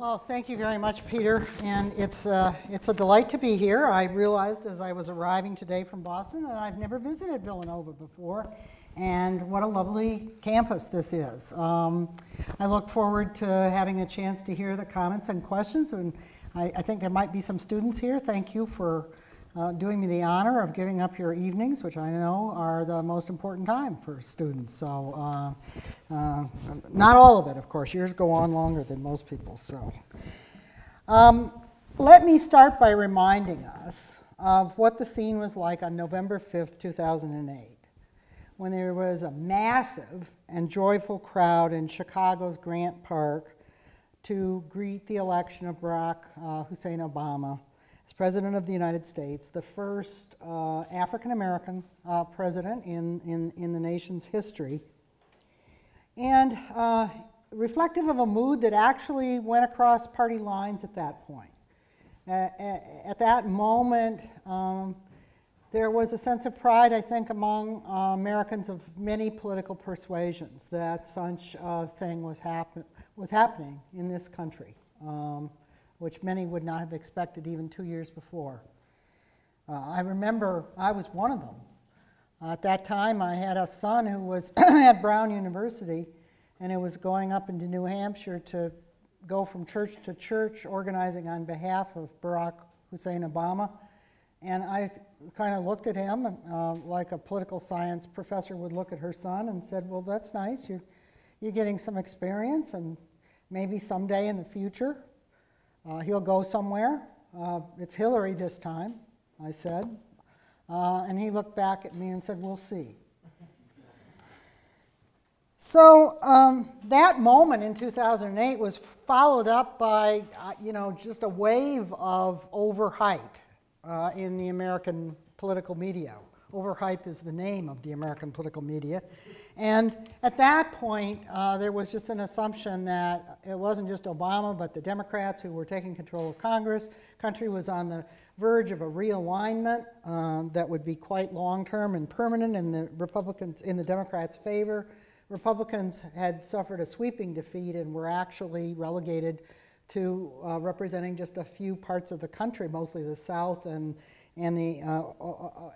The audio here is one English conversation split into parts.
Well, thank you very much, Peter, and it's a delight to be here. I realized as I was arriving today from Boston that I've never visited Villanova before, and what a lovely campus this is. I look forward to having a chance to hear the comments and questions, and I think there might be some students here. Thank you for doing me the honor of giving up your evenings, which I know are the most important time for students. So not all of it, of course. Yours go on longer than most people's. So let me start by reminding us of what the scene was like on November 5th, 2008, when there was a massive and joyful crowd in Chicago's Grant Park to greet the election of Barack Hussein Obama as President of the United States, the first African-American president in the nation's history, and reflective of a mood that actually went across party lines at that point. At that moment, there was a sense of pride, I think, among Americans of many political persuasions that such a thing was happening in this country, which many would not have expected even 2 years before. I remember I was one of them. At that time, I had a son who was at Brown University, and it was going up into New Hampshire to go from church to church organizing on behalf of Barack Hussein Obama. And I kind of looked at him like a political science professor would look at her son and said, well, that's nice. You're getting some experience, and maybe someday in the future he'll go somewhere. It's Hillary this time, I said. And he looked back at me and said, we'll see. So that moment in 2008 was followed up by, just a wave of overhype in the American political media. Overhype is the name of the American political media. And at that point, there was just an assumption that it wasn't just Obama, but the Democrats who were taking control of Congress. The country was on the verge of a realignment that would be quite long-term and permanent in the Republicans, in the Democrats' favor. Republicans had suffered a sweeping defeat and were actually relegated to representing just a few parts of the country, mostly the South and the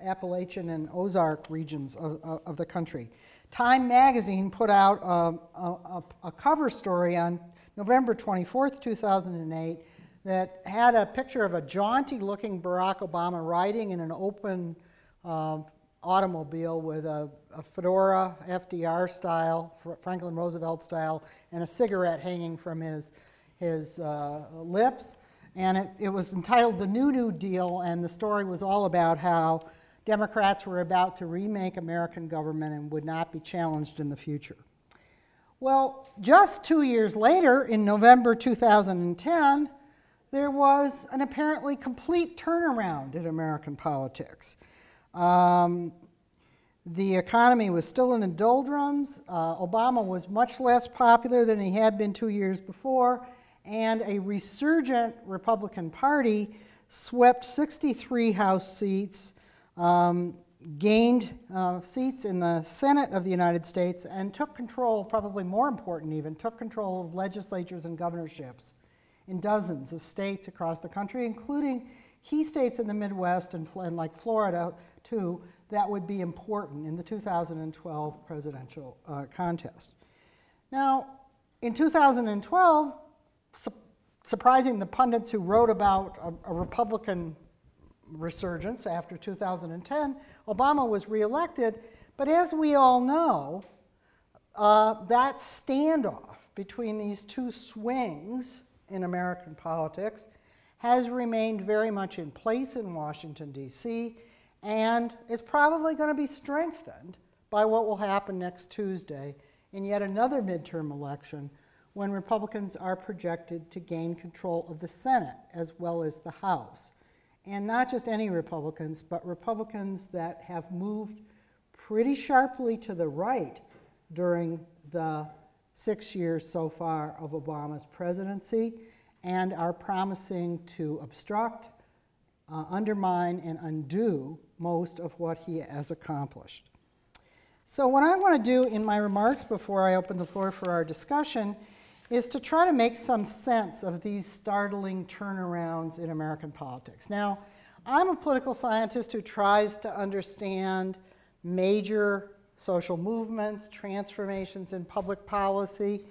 Appalachian and Ozark regions of the country. Time magazine put out a cover story on November 24th, 2008 that had a picture of a jaunty-looking Barack Obama riding in an open automobile with a fedora, FDR style, Franklin Roosevelt style, and a cigarette hanging from his lips. And it was entitled The New Deal, and the story was all about how Democrats were about to remake American government and would not be challenged in the future. Well, just 2 years later, in November 2010, there was an apparently complete turnaround in American politics. The economy was still in the doldrums. Obama was much less popular than he had been 2 years before, and a resurgent Republican Party swept 63 House seats, gained seats in the Senate of the United States, and took control, probably more important even, took control of legislatures and governorships in dozens of states across the country, including key states in the Midwest and like Florida, too, that would be important in the 2012 presidential contest. Now, in 2012, surprising the pundits who wrote about a Republican resurgence after 2010, Obama was reelected, but as we all know, that standoff between these two swings in American politics has remained very much in place in Washington, D.C., and is probably going to be strengthened by what will happen next Tuesday in yet another midterm election when Republicans are projected to gain control of the Senate as well as the House. And not just any Republicans, but Republicans that have moved pretty sharply to the right during the 6 years so far of Obama's presidency and are promising to obstruct, undermine, and undo most of what he has accomplished. So what I want to do in my remarks before I open the floor for our discussion is to try to make some sense of these startling turnarounds in American politics. Now, I'm a political scientist who tries to understand major social movements, transformations in public policy,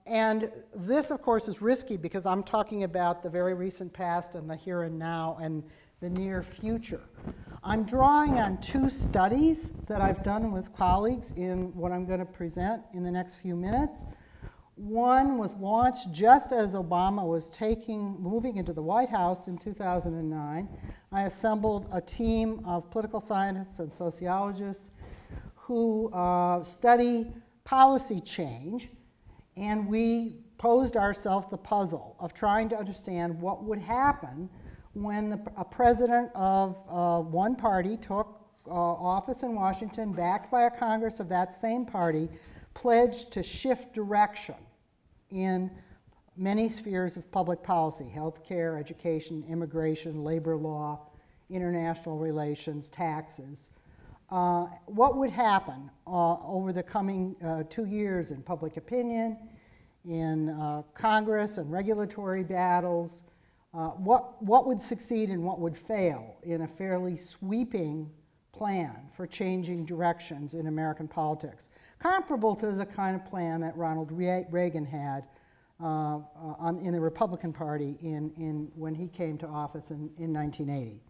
and this, of course, is risky because I'm talking about the very recent past and the here and now and the near future. I'm drawing on two studies that I've done with colleagues in what I'm going to present in the next few minutes. One was launched just as Obama was moving into the White House in 2009. I assembled a team of political scientists and sociologists who study policy change, and we posed ourselves the puzzle of trying to understand what would happen when a president of one party took office in Washington, backed by a Congress of that same party, pledged to shift direction in many spheres of public policy: healthcare, education, immigration, labor law, international relations, taxes. What would happen over the coming 2 years in public opinion, in Congress and regulatory battles? What would succeed and what would fail in a fairly sweeping plan for changing directions in American politics, comparable to the kind of plan that Ronald Reagan had in the Republican Party when he came to office in 1980.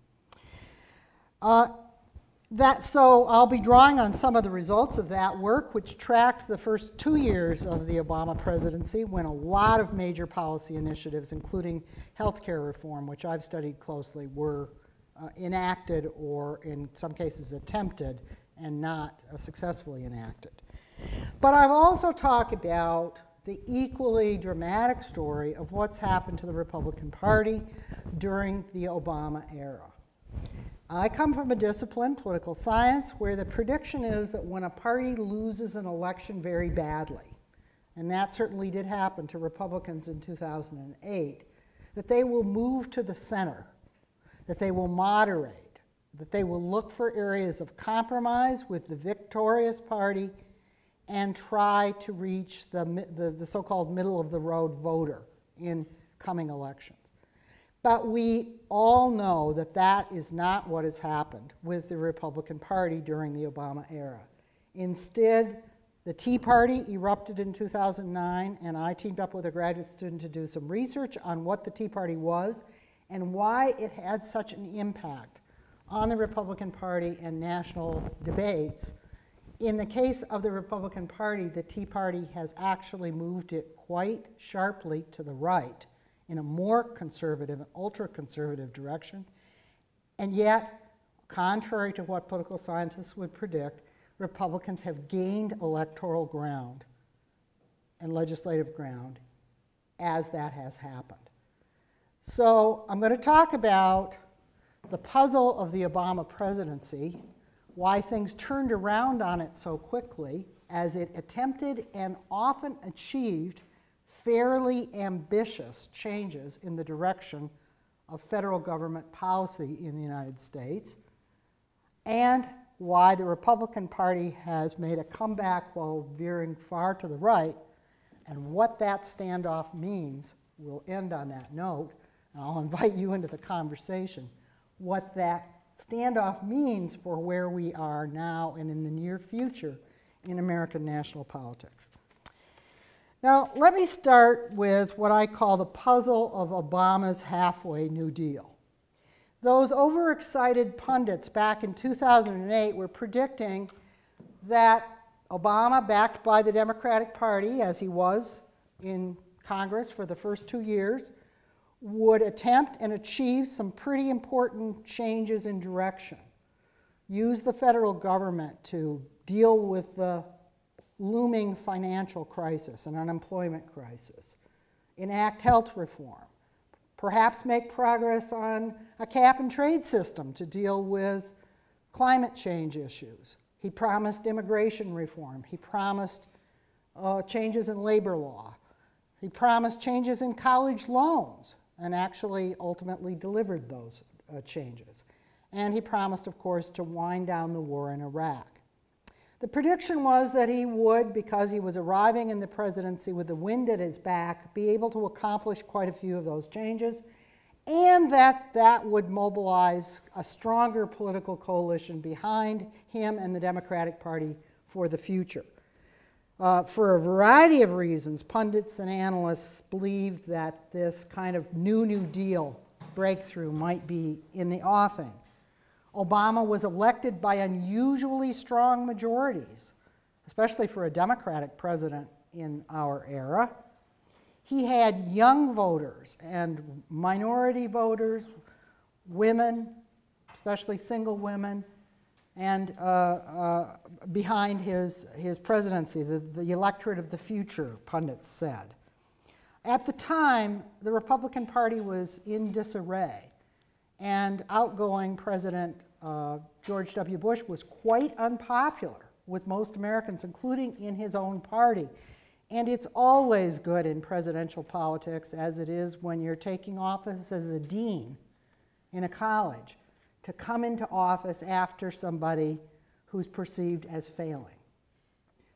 So I'll be drawing on some of the results of that work, which tracked the first 2 years of the Obama presidency, when a lot of major policy initiatives, including healthcare reform, which I've studied closely, were enacted or in some cases attempted and not successfully enacted. But I've also talked about the equally dramatic story of what's happened to the Republican Party during the Obama era. I come from a discipline, political science, where the prediction is that when a party loses an election very badly, and that certainly did happen to Republicans in 2008, that they will move to the center, that they will moderate, that they will look for areas of compromise with the victorious party and try to reach the so-called middle-of-the-road voter in coming elections. But we all know that that is not what has happened with the Republican Party during the Obama era. Instead, the Tea Party erupted in 2009, and I teamed up with a graduate student to do some research on what the Tea Party was and why it had such an impact on the Republican Party and national debates. In the case of the Republican Party, the Tea Party has actually moved it quite sharply to the right in a more conservative and ultra-conservative direction. And yet, contrary to what political scientists would predict, Republicans have gained electoral ground and legislative ground as that has happened. So I'm going to talk about the puzzle of the Obama presidency, why things turned around on it so quickly, as it attempted and often achieved fairly ambitious changes in the direction of federal government policy in the United States, and why the Republican Party has made a comeback while veering far to the right, and what that standoff means. We'll end on that note, and I'll invite you into the conversation, what that standoff means for where we are now and in the near future in American national politics. Now, let me start with what I call the puzzle of Obama's halfway New Deal. Those overexcited pundits back in 2008 were predicting that Obama, backed by the Democratic Party, as he was in Congress for the first 2 years, would attempt and achieve some pretty important changes in direction, use the federal government to deal with the looming financial crisis and unemployment crisis, enact health reform, perhaps make progress on a cap-and-trade system to deal with climate change issues. He promised immigration reform. He promised changes in labor law. He promised changes in college loans and actually ultimately delivered those changes. And he promised, of course, to wind down the war in Iraq. The prediction was that he would, because he was arriving in the presidency with the wind at his back, be able to accomplish quite a few of those changes, and that would mobilize a stronger political coalition behind him and the Democratic Party for the future. For a variety of reasons, pundits and analysts believed that this kind of New Deal breakthrough might be in the offing. Obama was elected by unusually strong majorities, especially for a Democratic president in our era. He had young voters and minority voters, women, especially single women, and behind his presidency, the electorate of the future, pundits said. At the time, the Republican Party was in disarray, and outgoing President George W. Bush was quite unpopular with most Americans, including in his own party. And it's always good in presidential politics, as it is when you're taking office as a dean in a college, to come into office after somebody who's perceived as failing.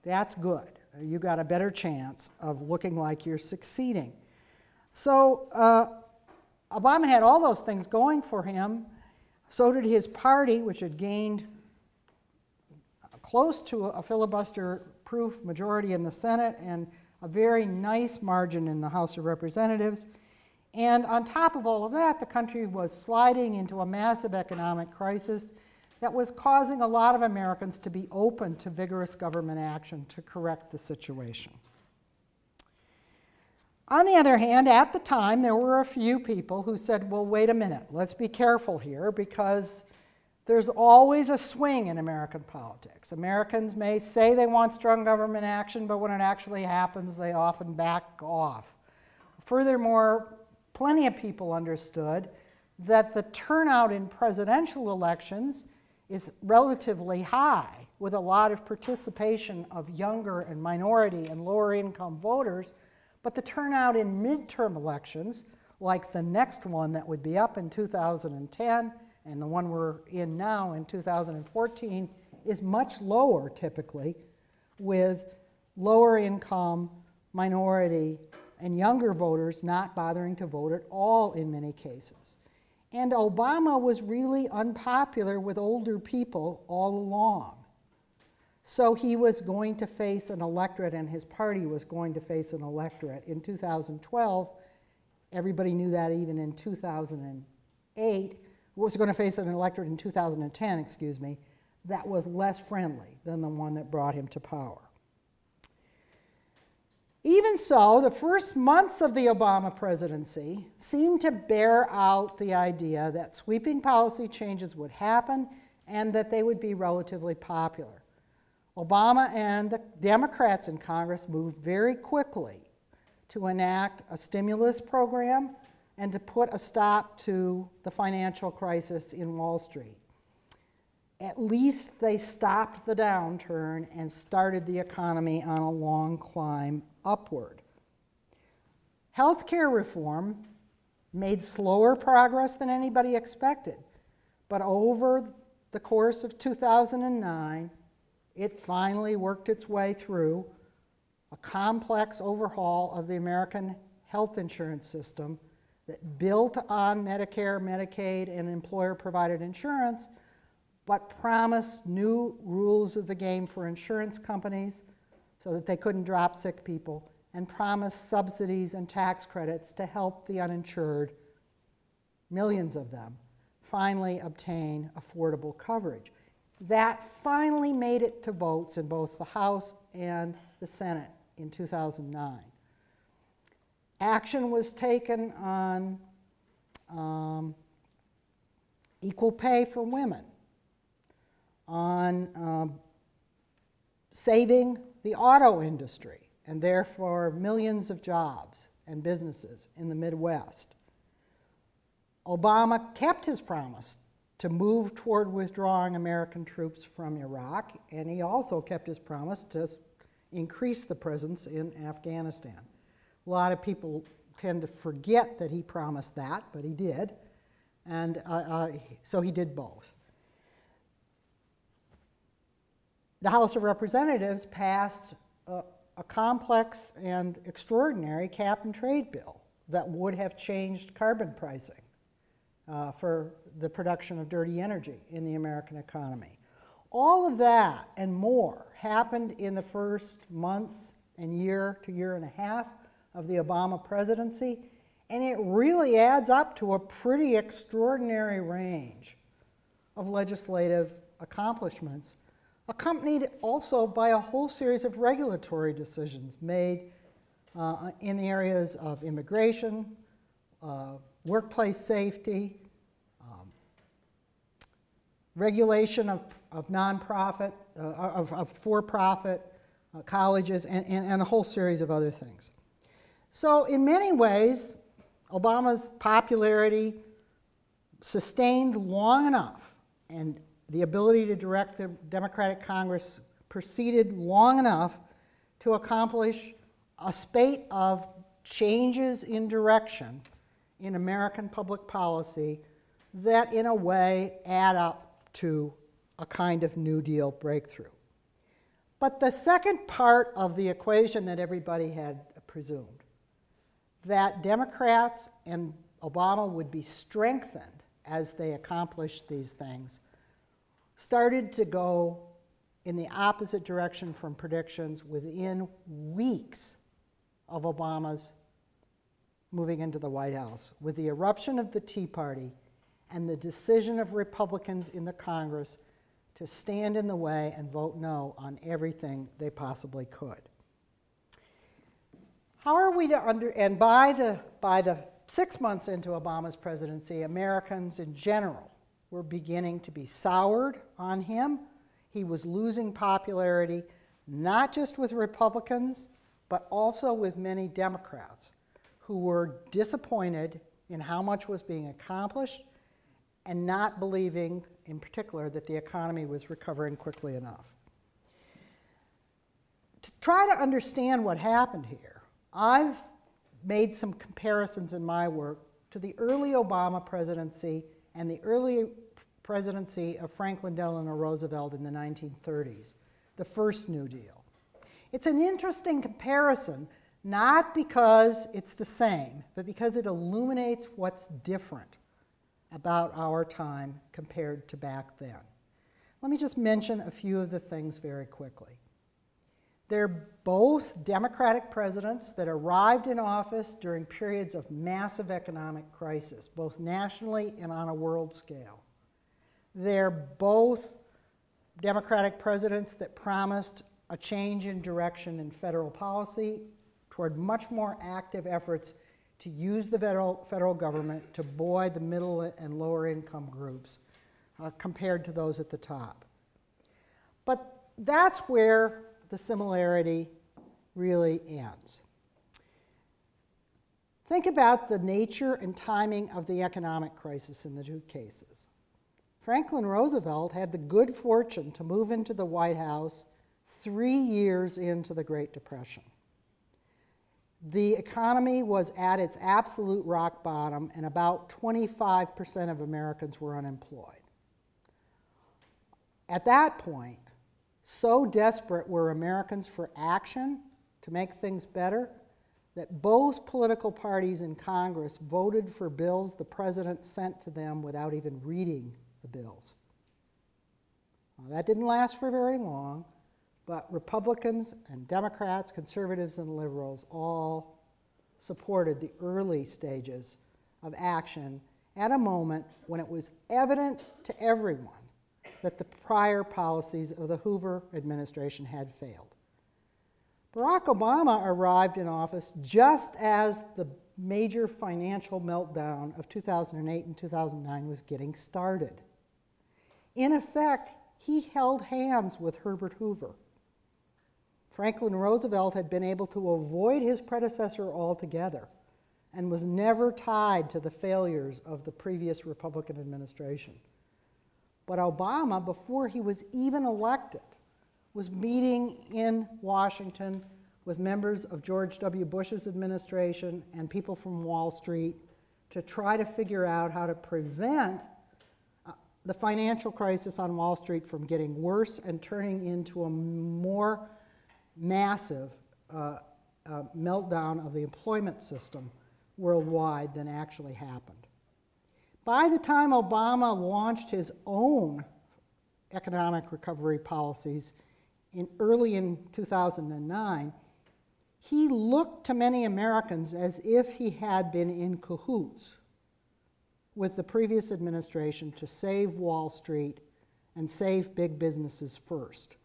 That's good. You got a better chance of looking like you're succeeding. So Obama had all those things going for him. So did his party, which had gained close to a filibuster-proof majority in the Senate and a very nice margin in the House of Representatives. And on top of all of that, the country was sliding into a massive economic crisis that was causing a lot of Americans to be open to vigorous government action to correct the situation. On the other hand, at the time, there were a few people who said, well, wait a minute, let's be careful here, because there's always a swing in American politics. Americans may say they want strong government action, but when it actually happens, they often back off. Furthermore, plenty of people understood that the turnout in presidential elections is relatively high, with a lot of participation of younger and minority and lower income voters, but the turnout in midterm elections, like the next one that would be up in 2010 and the one we're in now in 2014, is much lower typically, with lower income, minority, and younger voters not bothering to vote at all in many cases. And Obama was really unpopular with older people all along. So he was going to face an electorate, and his party was going to face an electorate in 2012. Everybody knew that even in 2008. Was going to face an electorate in 2010, excuse me, that was less friendly than the one that brought him to power. Even so, the first months of the Obama presidency seemed to bear out the idea that sweeping policy changes would happen and that they would be relatively popular. Obama and the Democrats in Congress moved very quickly to enact a stimulus program and to put a stop to the financial crisis in Wall Street. At least they stopped the downturn and started the economy on a long climb upward. Healthcare reform made slower progress than anybody expected, but over the course of 2009, it finally worked its way through a complex overhaul of the American health insurance system that built on Medicare, Medicaid, and employer-provided insurance, but promised new rules of the game for insurance companies so that they couldn't drop sick people, and promised subsidies and tax credits to help the uninsured, millions of them, finally obtain affordable coverage. That finally made it to votes in both the House and the Senate in 2009. Action was taken on equal pay for women, on saving the auto industry, and therefore millions of jobs and businesses in the Midwest. Obama kept his promise to move toward withdrawing American troops from Iraq, and he also kept his promise to increase the presence in Afghanistan. A lot of people tend to forget that he promised that, but he did, and so he did both. the House of Representatives passed a complex and extraordinary cap and trade bill that would have changed carbon pricing for the production of dirty energy in the American economy. All of that and more happened in the first months and year to year and a half of the Obama presidency, and it really adds up to a pretty extraordinary range of legislative accomplishments, accompanied also by a whole series of regulatory decisions made in the areas of immigration, workplace safety, regulation of nonprofit, of for-profit colleges, and a whole series of other things. So in many ways, Obama's popularity sustained long enough, and the ability to direct the Democratic Congress proceeded long enough to accomplish a spate of changes in direction in American public policy that in a way add up to a kind of New Deal breakthrough. But the second part of the equation that everybody had presumed, that Democrats and Obama would be strengthened as they accomplished these things, started to go in the opposite direction from predictions within weeks of Obama's moving into the White House, with the eruption of the Tea Party and the decision of Republicans in the Congress to stand in the way and vote no on everything they possibly could. How are we to and by the 6 months into Obama's presidency, Americans in general were beginning to be soured on him. He was losing popularity, not just with Republicans, but also with many Democrats who were disappointed in how much was being accomplished and not believing, in particular, that the economy was recovering quickly enough. To try to understand what happened here, I've made some comparisons in my work to the early Obama presidency and the early presidency of Franklin Delano Roosevelt in the 1930s, the first New Deal. It's an interesting comparison, not because it's the same, but because it illuminates what's different about our time compared to back then. Let me just mention a few of the things very quickly. They're both Democratic presidents that arrived in office during periods of massive economic crisis, both nationally and on a world scale. They're both Democratic presidents that promised a change in direction in federal policy toward much more active efforts to use the federal government to buoy the middle and lower income groups compared to those at the top. But that's where the similarity really ends. Think about the nature and timing of the economic crisis in the two cases. Franklin Roosevelt had the good fortune to move into the White House 3 years into the Great Depression. The economy was at its absolute rock bottom, and about 25% of Americans were unemployed. At that point, so desperate were Americans for action to make things better that both political parties in Congress voted for bills the president sent to them without even reading the bills. Well, that didn't last for very long, but Republicans and Democrats, conservatives and liberals all supported the early stages of action at a moment when it was evident to everyone that the prior policies of the Hoover administration had failed. Barack Obama arrived in office just as the major financial meltdown of 2008 and 2009 was getting started. In effect, he held hands with Herbert Hoover. Franklin Roosevelt had been able to avoid his predecessor altogether and was never tied to the failures of the previous Republican administration. But Obama, before he was even elected, was meeting in Washington with members of George W. Bush's administration and people from Wall Street to try to figure out how to prevent the financial crisis on Wall Street from getting worse and turning into a more massive meltdown of the employment system worldwide than actually happened. By the time Obama launched his own economic recovery policies early in 2009, he looked to many Americans as if he had been in cahoots with the previous administration to save Wall Street and save big businesses first.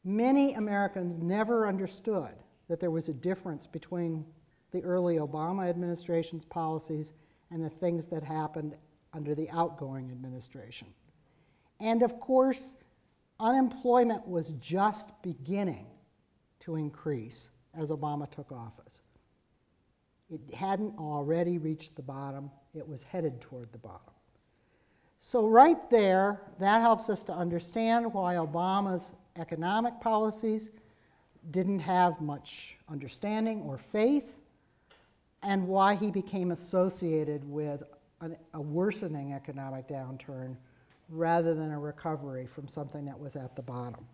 Many Americans never understood that there was a difference between the early Obama administration's policies and the things that happened under the outgoing administration. And of course, unemployment was just beginning to increase as Obama took office. It hadn't already reached the bottom, it was headed toward the bottom. So right there, that helps us to understand why Obama's economic policies didn't have much understanding or faith, and why he became associated with a worsening economic downturn rather than a recovery from something that was at the bottom.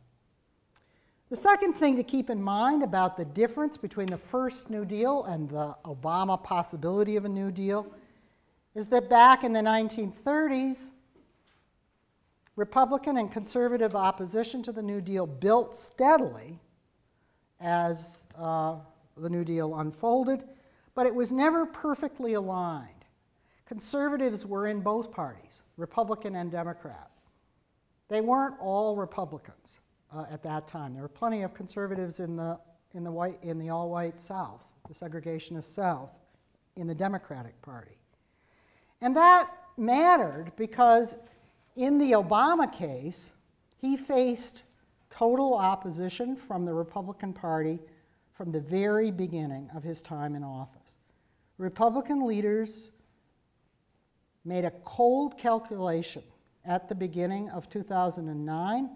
The second thing to keep in mind about the difference between the first New Deal and the Obama possibility of a New Deal is that back in the 1930s, Republican and conservative opposition to the New Deal built steadily as the New Deal unfolded, but it was never perfectly aligned. Conservatives were in both parties, Republican and Democrat. They weren't all Republicans at that time. There were plenty of conservatives in the all-white South, the segregationist South, in the Democratic Party. And that mattered because in the Obama case, he faced total opposition from the Republican Party from the very beginning of his time in office. Republican leaders made a cold calculation at the beginning of 2009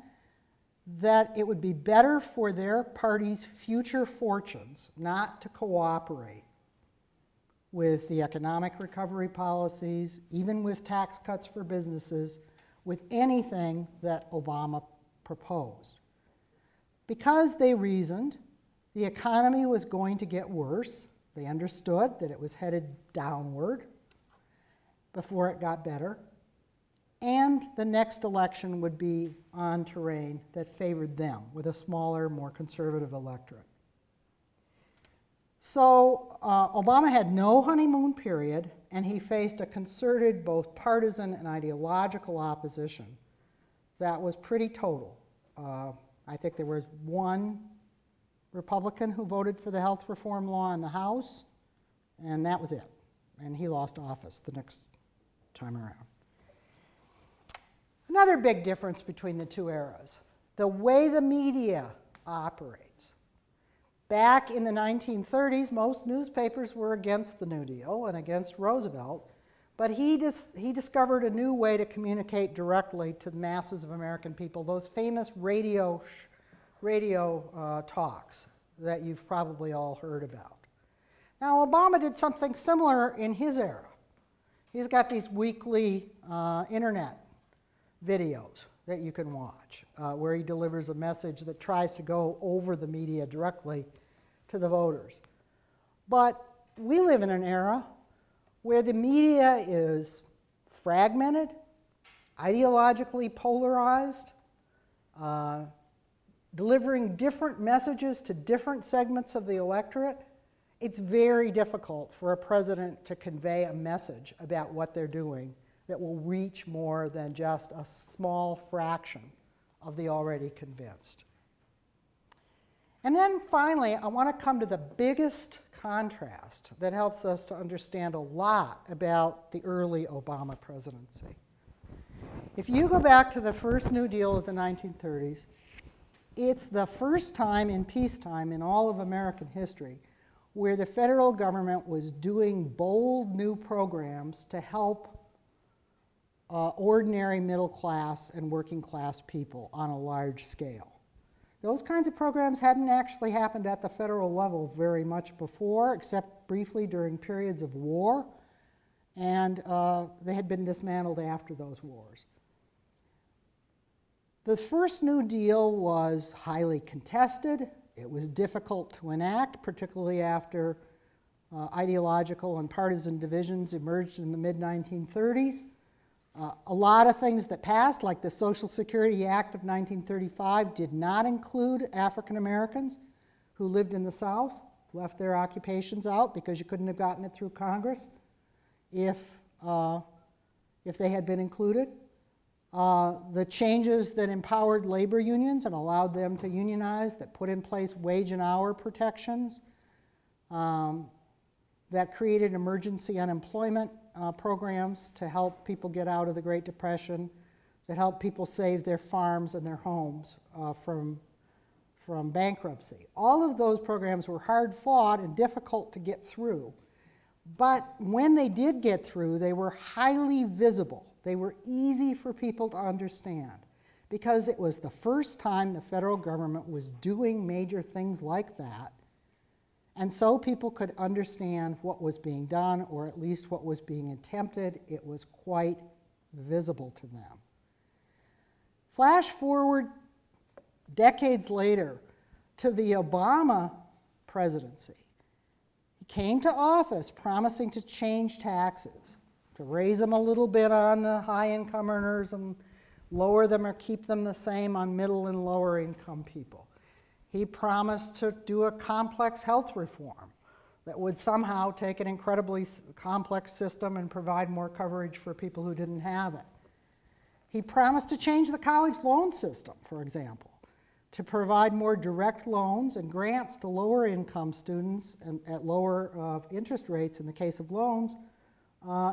that it would be better for their party's future fortunes not to cooperate with the economic recovery policies, even with tax cuts for businesses, with anything that Obama proposed. Because they reasoned the economy was going to get worse, they understood that it was headed downward before it got better, and the next election would be on terrain that favored them with a smaller, more conservative electorate. So Obama had no honeymoon period, and he faced a concerted, both partisan and ideological opposition that was pretty total. I think there was one Republican who voted for the health reform law in the House, and that was it. And he lost office the next time around. Another big difference between the two eras, the way the media operates. Back in the 1930s, most newspapers were against the New Deal and against Roosevelt, but he discovered a new way to communicate directly to the masses of American people, those famous radio talks that you've probably all heard about. Now, Obama did something similar in his era. He's got these weekly internet videos that you can watch, where he delivers a message that tries to go over the media directly to the voters. But we live in an era where the media is fragmented, ideologically polarized, delivering different messages to different segments of the electorate. It's very difficult for a president to convey a message about what they're doing that will reach more than just a small fraction of the already convinced. And then finally, I want to come to the biggest contrast that helps us to understand a lot about the early Obama presidency. If you go back to the first New Deal of the 1930s, it's the first time in peacetime in all of American history where the federal government was doing bold new programs to help ordinary middle class and working class people on a large scale. Those kinds of programs hadn't actually happened at the federal level very much before, except briefly during periods of war, and they had been dismantled after those wars. The first New Deal was highly contested. It was difficult to enact, particularly after ideological and partisan divisions emerged in the mid-1930s. A lot of things that passed, like the Social Security Act of 1935, did not include African Americans who lived in the South, left their occupations out because you couldn't have gotten it through Congress if they had been included. The changes that empowered labor unions and allowed them to unionize, that put in place wage and hour protections, that created emergency unemployment programs to help people get out of the Great Depression, that helped people save their farms and their homes from bankruptcy. All of those programs were hard fought and difficult to get through. But when they did get through, they were highly visible. They were easy for people to understand because it was the first time the federal government was doing major things like that. And so people could understand what was being done, or at least what was being attempted. It was quite visible to them. Flash forward decades later to the Obama presidency. He came to office promising to change taxes, to raise them a little bit on the high-income earners and lower them or keep them the same on middle and lower-income people. He promised to do a complex health reform that would somehow take an incredibly complex system and provide more coverage for people who didn't have it. He promised to change the college loan system, for example, to provide more direct loans and grants to lower-income students and at lower interest rates in the case of loans,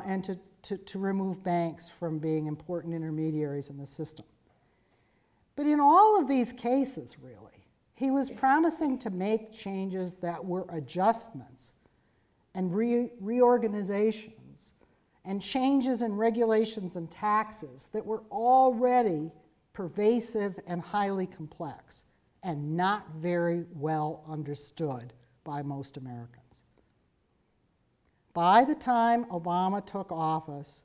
and to remove banks from being important intermediaries in the system. But in all of these cases, really, he was promising to make changes that were adjustments and reorganizations and changes in regulations and taxes that were already pervasive and highly complex and not very well understood by most Americans. By the time Obama took office,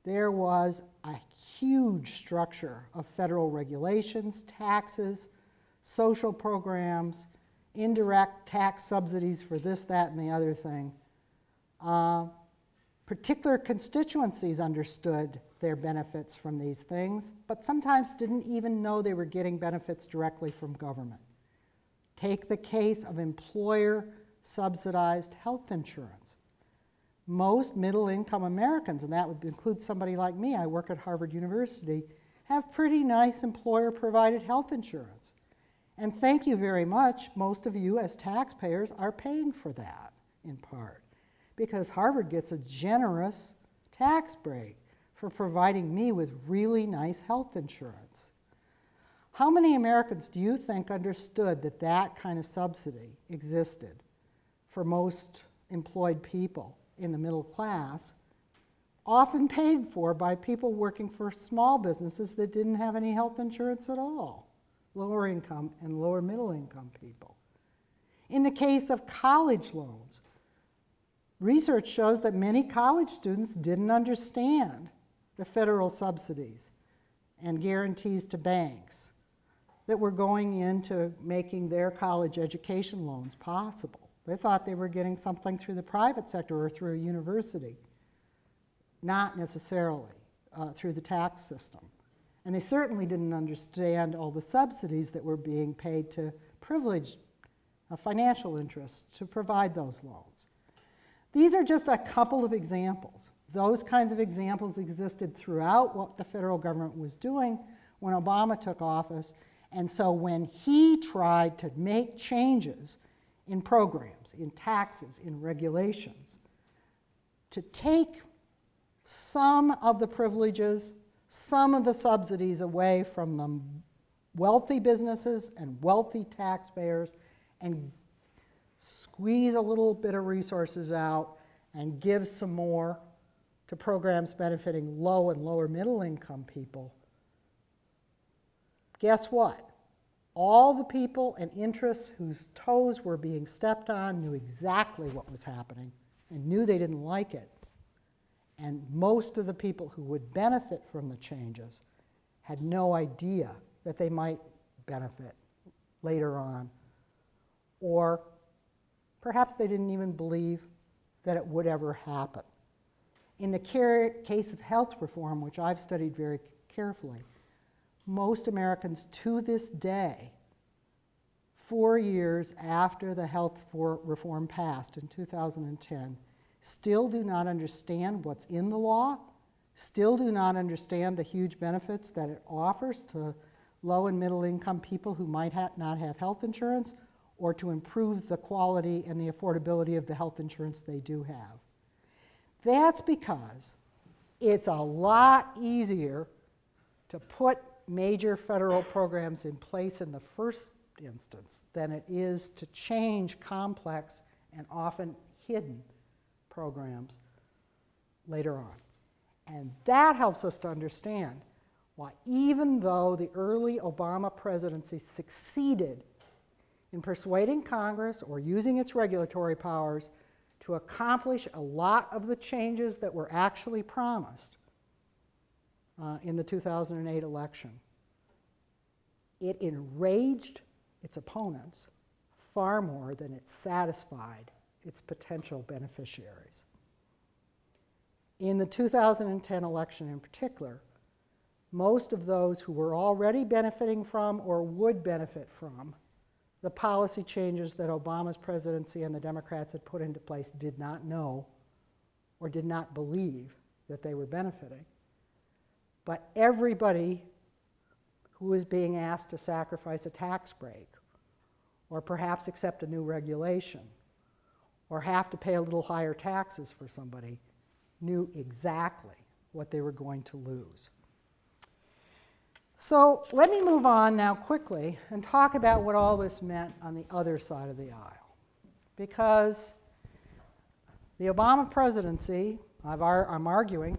there was a huge structure of federal regulations, taxes, social programs, indirect tax subsidies for this, that, and the other thing. Particular constituencies understood their benefits from these things, but sometimes didn't even know they were getting benefits directly from government. Take the case of employer-subsidized health insurance. Most middle-income Americans, and that would include somebody like me, I work at Harvard University, have pretty nice employer-provided health insurance. And thank you very much, most of you as taxpayers are paying for that in part, because Harvard gets a generous tax break for providing me with really nice health insurance. How many Americans do you think understood that that kind of subsidy existed for most employed people in the middle class, often paid for by people working for small businesses that didn't have any health insurance at all? Lower income and lower middle income people. In the case of college loans, research shows that many college students didn't understand the federal subsidies and guarantees to banks that were going into making their college education loans possible. They thought they were getting something through the private sector or through a university, not necessarily through the tax system. And they certainly didn't understand all the subsidies that were being paid to privileged financial interests to provide those loans. These are just a couple of examples. Those kinds of examples existed throughout what the federal government was doing when Obama took office. And so when he tried to make changes in programs, in taxes, in regulations, to take some of the privileges, some of the subsidies away from the wealthy businesses and wealthy taxpayers and squeeze a little bit of resources out and give some more to programs benefiting low and lower middle income people, guess what? All the people and interests whose toes were being stepped on knew exactly what was happening and knew they didn't like it. And most of the people who would benefit from the changes had no idea that they might benefit later on. Or perhaps they didn't even believe that it would ever happen. In the case of health reform, which I've studied very carefully, most Americans to this day, 4 years after the health reform passed in 2010, still do not understand what's in the law, still do not understand the huge benefits that it offers to low and middle income people who might not have health insurance, or to improve the quality and the affordability of the health insurance they do have. That's because it's a lot easier to put major federal programs in place in the first instance than it is to change complex and often hidden programs later on. And that helps us to understand why, even though the early Obama presidency succeeded in persuading Congress or using its regulatory powers to accomplish a lot of the changes that were actually promised in the 2008 election, it enraged its opponents far more than it satisfied its potential beneficiaries. In the 2010 election in particular, most of those who were already benefiting from or would benefit from the policy changes that Obama's presidency and the Democrats had put into place did not know or did not believe that they were benefiting. But everybody who was being asked to sacrifice a tax break, or perhaps accept a new regulation, or have to pay a little higher taxes for somebody, knew exactly what they were going to lose. So let me move on now quickly and talk about what all this meant on the other side of the aisle. Because the Obama presidency, I'm arguing,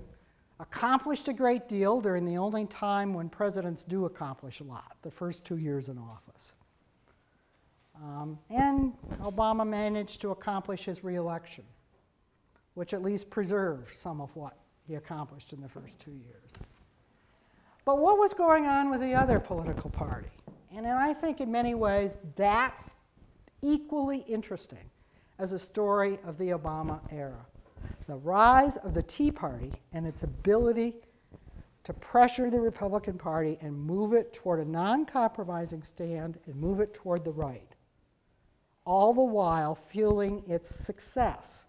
accomplished a great deal during the only time when presidents do accomplish a lot, the first 2 years in office. And Obama managed to accomplish his re-election, which at least preserved some of what he accomplished in the first 2 years. But what was going on with the other political party? And I think in many ways that's equally interesting as a story of the Obama era. The rise of the Tea Party and its ability to pressure the Republican Party and move it toward a non-compromising stand and move it toward the right, all the while fueling its success,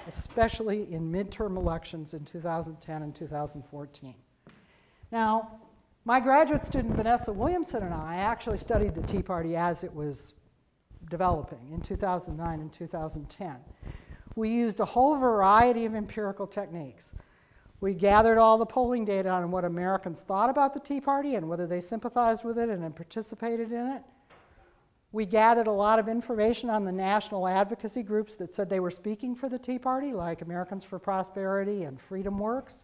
especially in midterm elections in 2010 and 2014. Now, my graduate student Vanessa Williamson and I actually studied the Tea Party as it was developing in 2009 and 2010. We used a whole variety of empirical techniques. We gathered all the polling data on what Americans thought about the Tea Party and whether they sympathized with it and had participated in it. We gathered a lot of information on the national advocacy groups that said they were speaking for the Tea Party, like Americans for Prosperity and Freedom Works.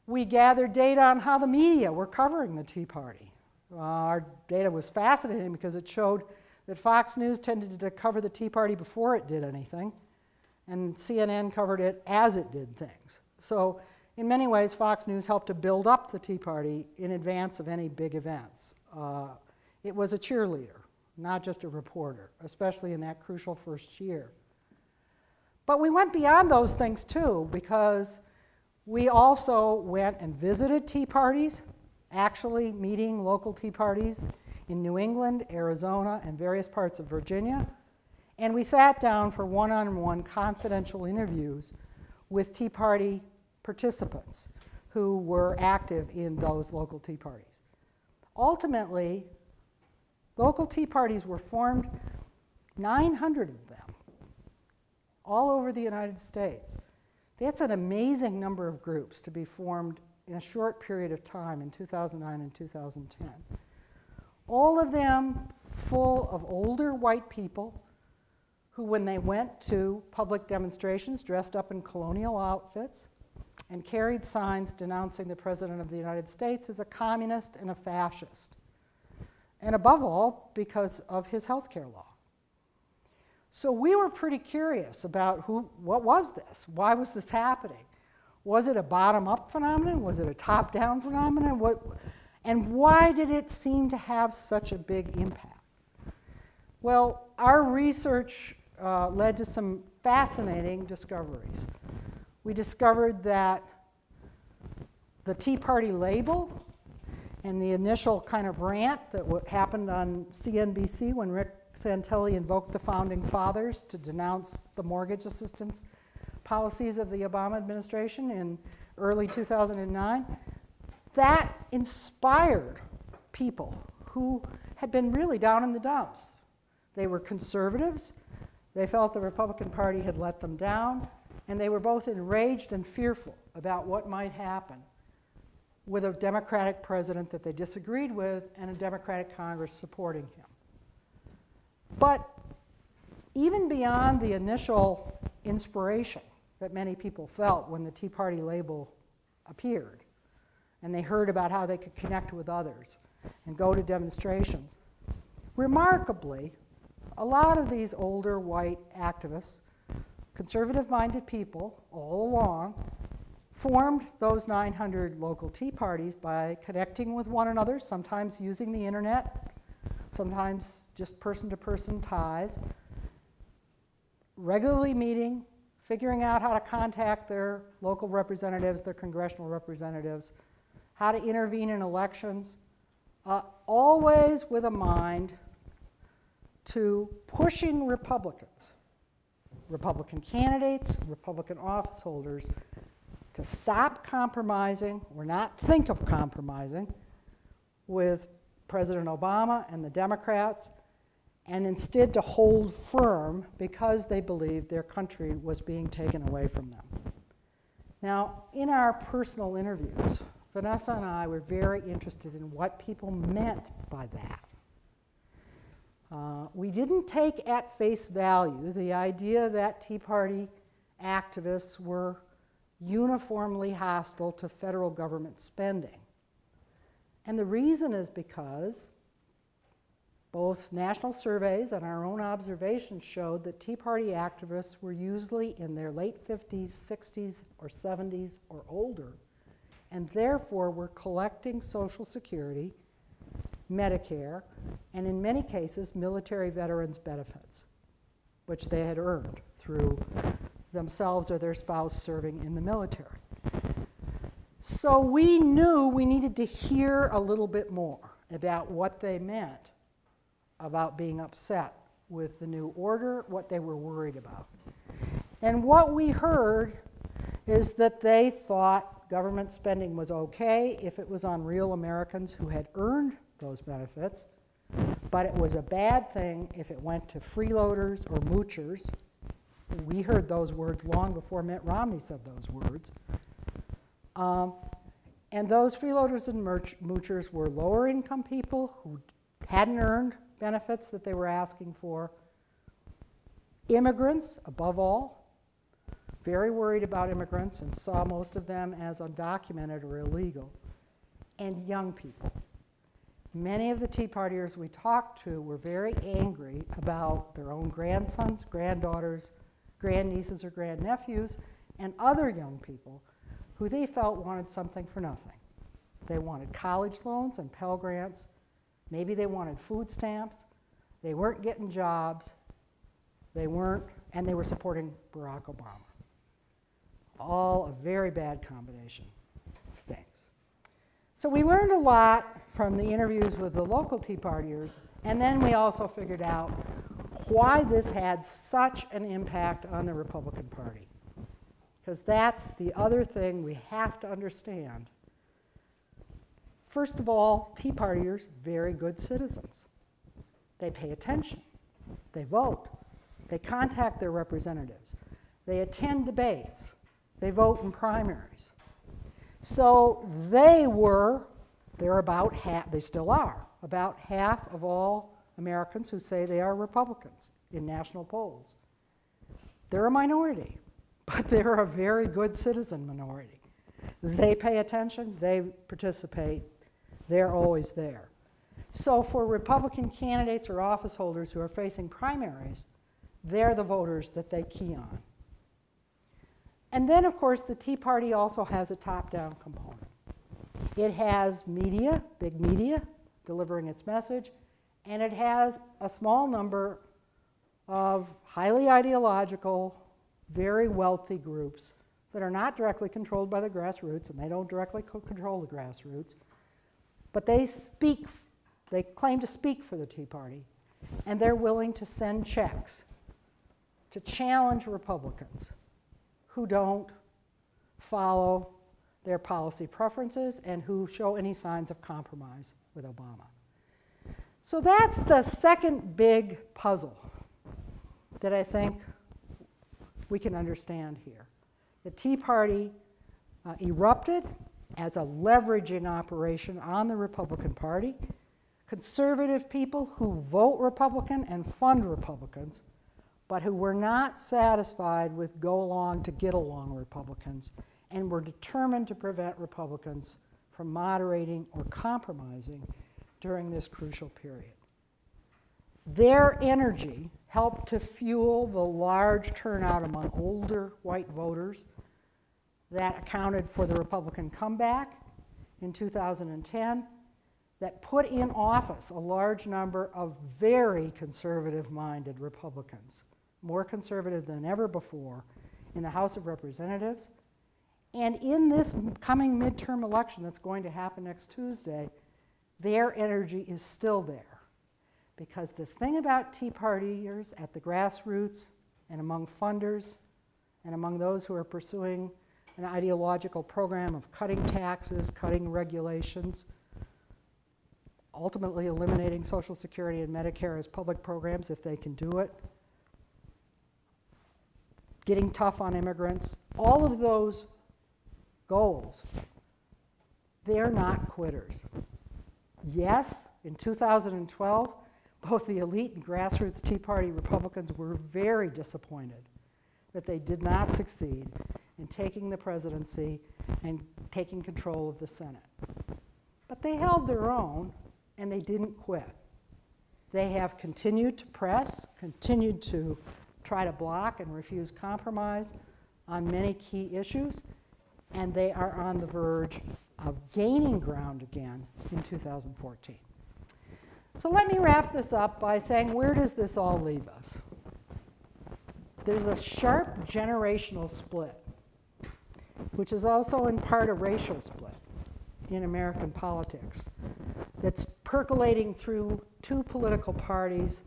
We gathered data on how the media were covering the Tea Party. Our data was fascinating because it showed that Fox News tended to cover the Tea Party before it did anything, and CNN covered it as it did things. So in many ways, Fox News helped to build up the Tea Party in advance of any big events. It was a cheerleader, not just a reporter, especially in that crucial first year. But we went beyond those things too, because we also went and visited Tea Parties, actually meeting local Tea Parties in New England, Arizona, and various parts of Virginia. And we sat down for one-on-one confidential interviews with Tea Party participants who were active in those local Tea Parties. Ultimately, local Tea Parties were formed, 900 of them, all over the United States. That's an amazing number of groups to be formed in a short period of time in 2009 and 2010. All of them full of older white people who, when they went to public demonstrations, dressed up in colonial outfits and carried signs denouncing the President of the United States as a communist and a fascist. And above all, because of his health care law. So we were pretty curious about what was this? Why was this happening? Was it a bottom-up phenomenon? Was it a top-down phenomenon? And why did it seem to have such a big impact? Well, our research led to some fascinating discoveries. We discovered that the Tea Party label and the initial kind of rant that happened on CNBC when Rick Santelli invoked the Founding Fathers to denounce the mortgage assistance policies of the Obama administration in early 2009, that inspired people who had been really down in the dumps. They were conservatives. They felt the Republican Party had let them down, and they were both enraged and fearful about what might happen with a Democratic president that they disagreed with and a Democratic Congress supporting him. But even beyond the initial inspiration that many people felt when the Tea Party label appeared, and they heard about how they could connect with others and go to demonstrations, remarkably, a lot of these older white activists, conservative-minded people all along, formed those 900 local Tea Parties by connecting with one another, sometimes using the internet, sometimes just person-to-person ties, regularly meeting, figuring out how to contact their local representatives, their congressional representatives, how to intervene in elections, always with a mind to pushing Republicans, Republican candidates, Republican office holders, to stop compromising or not think of compromising with President Obama and the Democrats, and instead to hold firm because they believed their country was being taken away from them. Now, in our personal interviews, Vanessa and I were very interested in what people meant by that. We didn't take at face value the idea that Tea Party activists were uniformly hostile to federal government spending. And the reason is because both national surveys and our own observations showed that Tea Party activists were usually in their late 50s, 60s, or 70s or older, and therefore were collecting Social Security, Medicare, and in many cases, military veterans' benefits, which they had earned through themselves or their spouse serving in the military. So we knew we needed to hear a little bit more about what they meant about being upset with the new order, what they were worried about. And what we heard is that they thought government spending was okay if it was on real Americans who had earned those benefits, but it was a bad thing if it went to freeloaders or moochers. We heard those words long before Mitt Romney said those words. And those freeloaders and moochers were lower income people who hadn't earned benefits that they were asking for. Immigrants, above all, very worried about immigrants and saw most of them as undocumented or illegal. And young people. Many of the Tea Partiers we talked to were very angry about their own grandsons, granddaughters, grandnieces or grandnephews, and other young people who they felt wanted something for nothing. They wanted college loans and Pell Grants. Maybe they wanted food stamps. They weren't getting jobs. And they were supporting Barack Obama. All a very bad combination of things. So we learned a lot from the interviews with the local Tea Partiers, and then we also figured out why this had such an impact on the Republican Party. Because that's the other thing we have to understand. First of all, Tea Partiers, very good citizens. They pay attention. They vote. They contact their representatives. They attend debates. They vote in primaries. So they're about half, they still are, about half of all Americans who say they are Republicans in national polls. They're a minority, but they're a very good citizen minority. They pay attention, they participate, they're always there. So for Republican candidates or office holders who are facing primaries, they're the voters that they key on. And then, of course, the Tea Party also has a top-down component. It has media, big media, delivering its message, and it has a small number of highly ideological, very wealthy groups that are not directly controlled by the grassroots, and they don't directly control the grassroots, but they claim to speak for the Tea Party, and they're willing to send checks to challenge Republicans who don't follow their policy preferences and who show any signs of compromise with Obama. So that's the second big puzzle that I think we can understand here. The Tea Party erupted as a leveraging operation on the Republican Party. Conservative people who vote Republican and fund Republicans, but who were not satisfied with go-along to get-along Republicans and were determined to prevent Republicans from moderating or compromising during this crucial period. Their energy helped to fuel the large turnout among older white voters that accounted for the Republican comeback in 2010, that put in office a large number of very conservative-minded Republicans, more conservative than ever before, in the House of Representatives. And in this coming midterm election that's going to happen next Tuesday, their energy is still there. Because the thing about Tea Partiers at the grassroots and among funders and among those who are pursuing an ideological program of cutting taxes, cutting regulations, ultimately eliminating Social Security and Medicare as public programs if they can do it, getting tough on immigrants, all of those goals, they're not quitters. Yes, in 2012, both the elite and grassroots Tea Party Republicans were very disappointed that they did not succeed in taking the presidency and taking control of the Senate. But they held their own, and they didn't quit. They have continued to press, continued to try to block and refuse compromise on many key issues, and they are on the verge of gaining ground again in 2014. So let me wrap this up by saying, where does this all leave us? There's a sharp generational split, which is also in part a racial split in American politics, that's percolating through two political parties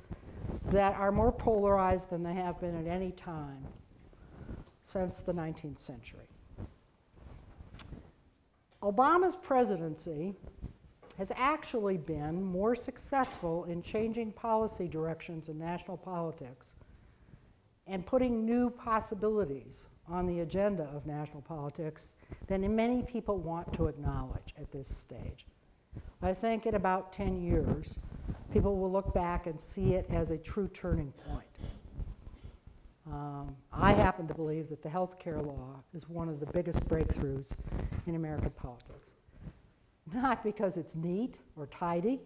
that are more polarized than they have been at any time since the 19th century. Obama's presidency has actually been more successful in changing policy directions in national politics and putting new possibilities on the agenda of national politics than many people want to acknowledge at this stage. I think in about 10 years, people will look back and see it as a true turning point. I happen to believe that the health care law is one of the biggest breakthroughs in American politics. Not because it's neat or tidy,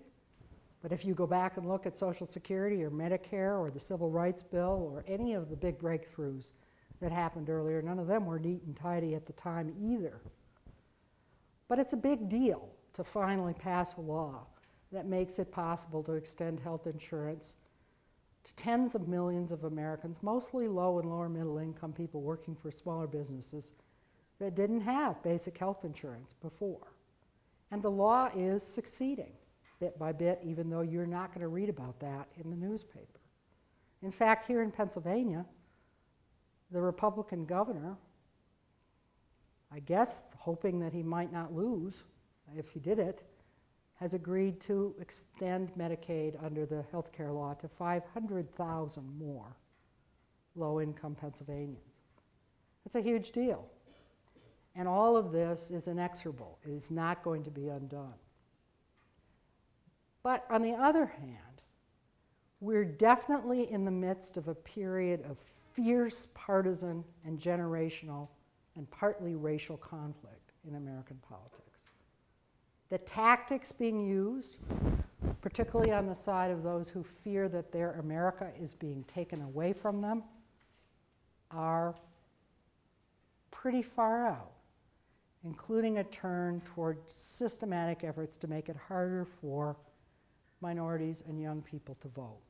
but if you go back and look at Social Security or Medicare or the Civil Rights Bill or any of the big breakthroughs that happened earlier, none of them were neat and tidy at the time either. But it's a big deal to finally pass a law that makes it possible to extend health insurance to tens of millions of Americans, mostly low and lower middle income people working for smaller businesses that didn't have basic health insurance before. And the law is succeeding bit by bit, even though you're not going to read about that in the newspaper. In fact, here in Pennsylvania, the Republican governor, I guess hoping that he might not lose if he did it, has agreed to extend Medicaid under the health care law to 500,000 more low-income Pennsylvanians. That's a huge deal. And all of this is inexorable. It is not going to be undone. But on the other hand, we're definitely in the midst of a period of fierce partisan and generational and partly racial conflict in American politics. The tactics being used, particularly on the side of those who fear that their America is being taken away from them, are pretty far out. including a turn toward systematic efforts to make it harder for minorities and young people to vote.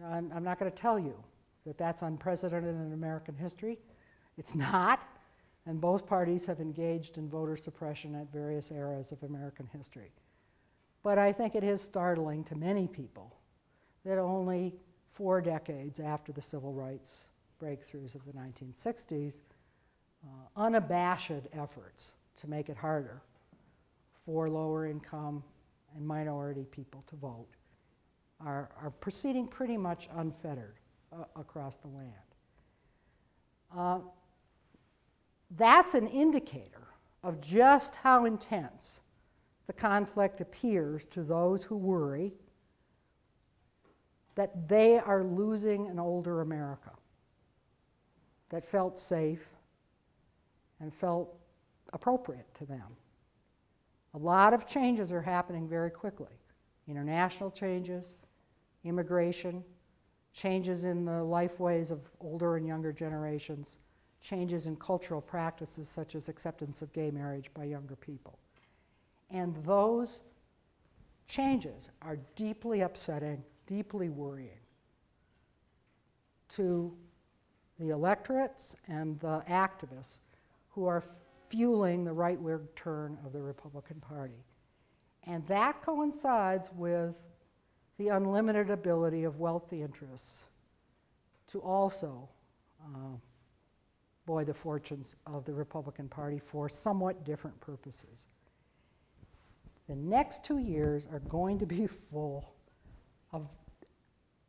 I'm not going to tell you that that's unprecedented in American history. It's not, and both parties have engaged in voter suppression at various eras of American history. But I think it is startling to many people that only 4 decades after the civil rights breakthroughs of the 1960s, unabashed efforts to make it harder for lower income and minority people to vote are proceeding pretty much unfettered across the land. That's an indicator of just how intense the conflict appears to those who worry that they are losing an older America that felt safe and felt appropriate to them. A lot of changes are happening very quickly. International changes, immigration, changes in the lifeways of older and younger generations, changes in cultural practices such as acceptance of gay marriage by younger people. And those changes are deeply upsetting, deeply worrying to the electorates and the activists who are fueling the right-wing turn of the Republican Party. And that coincides with the unlimited ability of wealthy interests to also buoy the fortunes of the Republican Party for somewhat different purposes. The next 2 years are going to be full of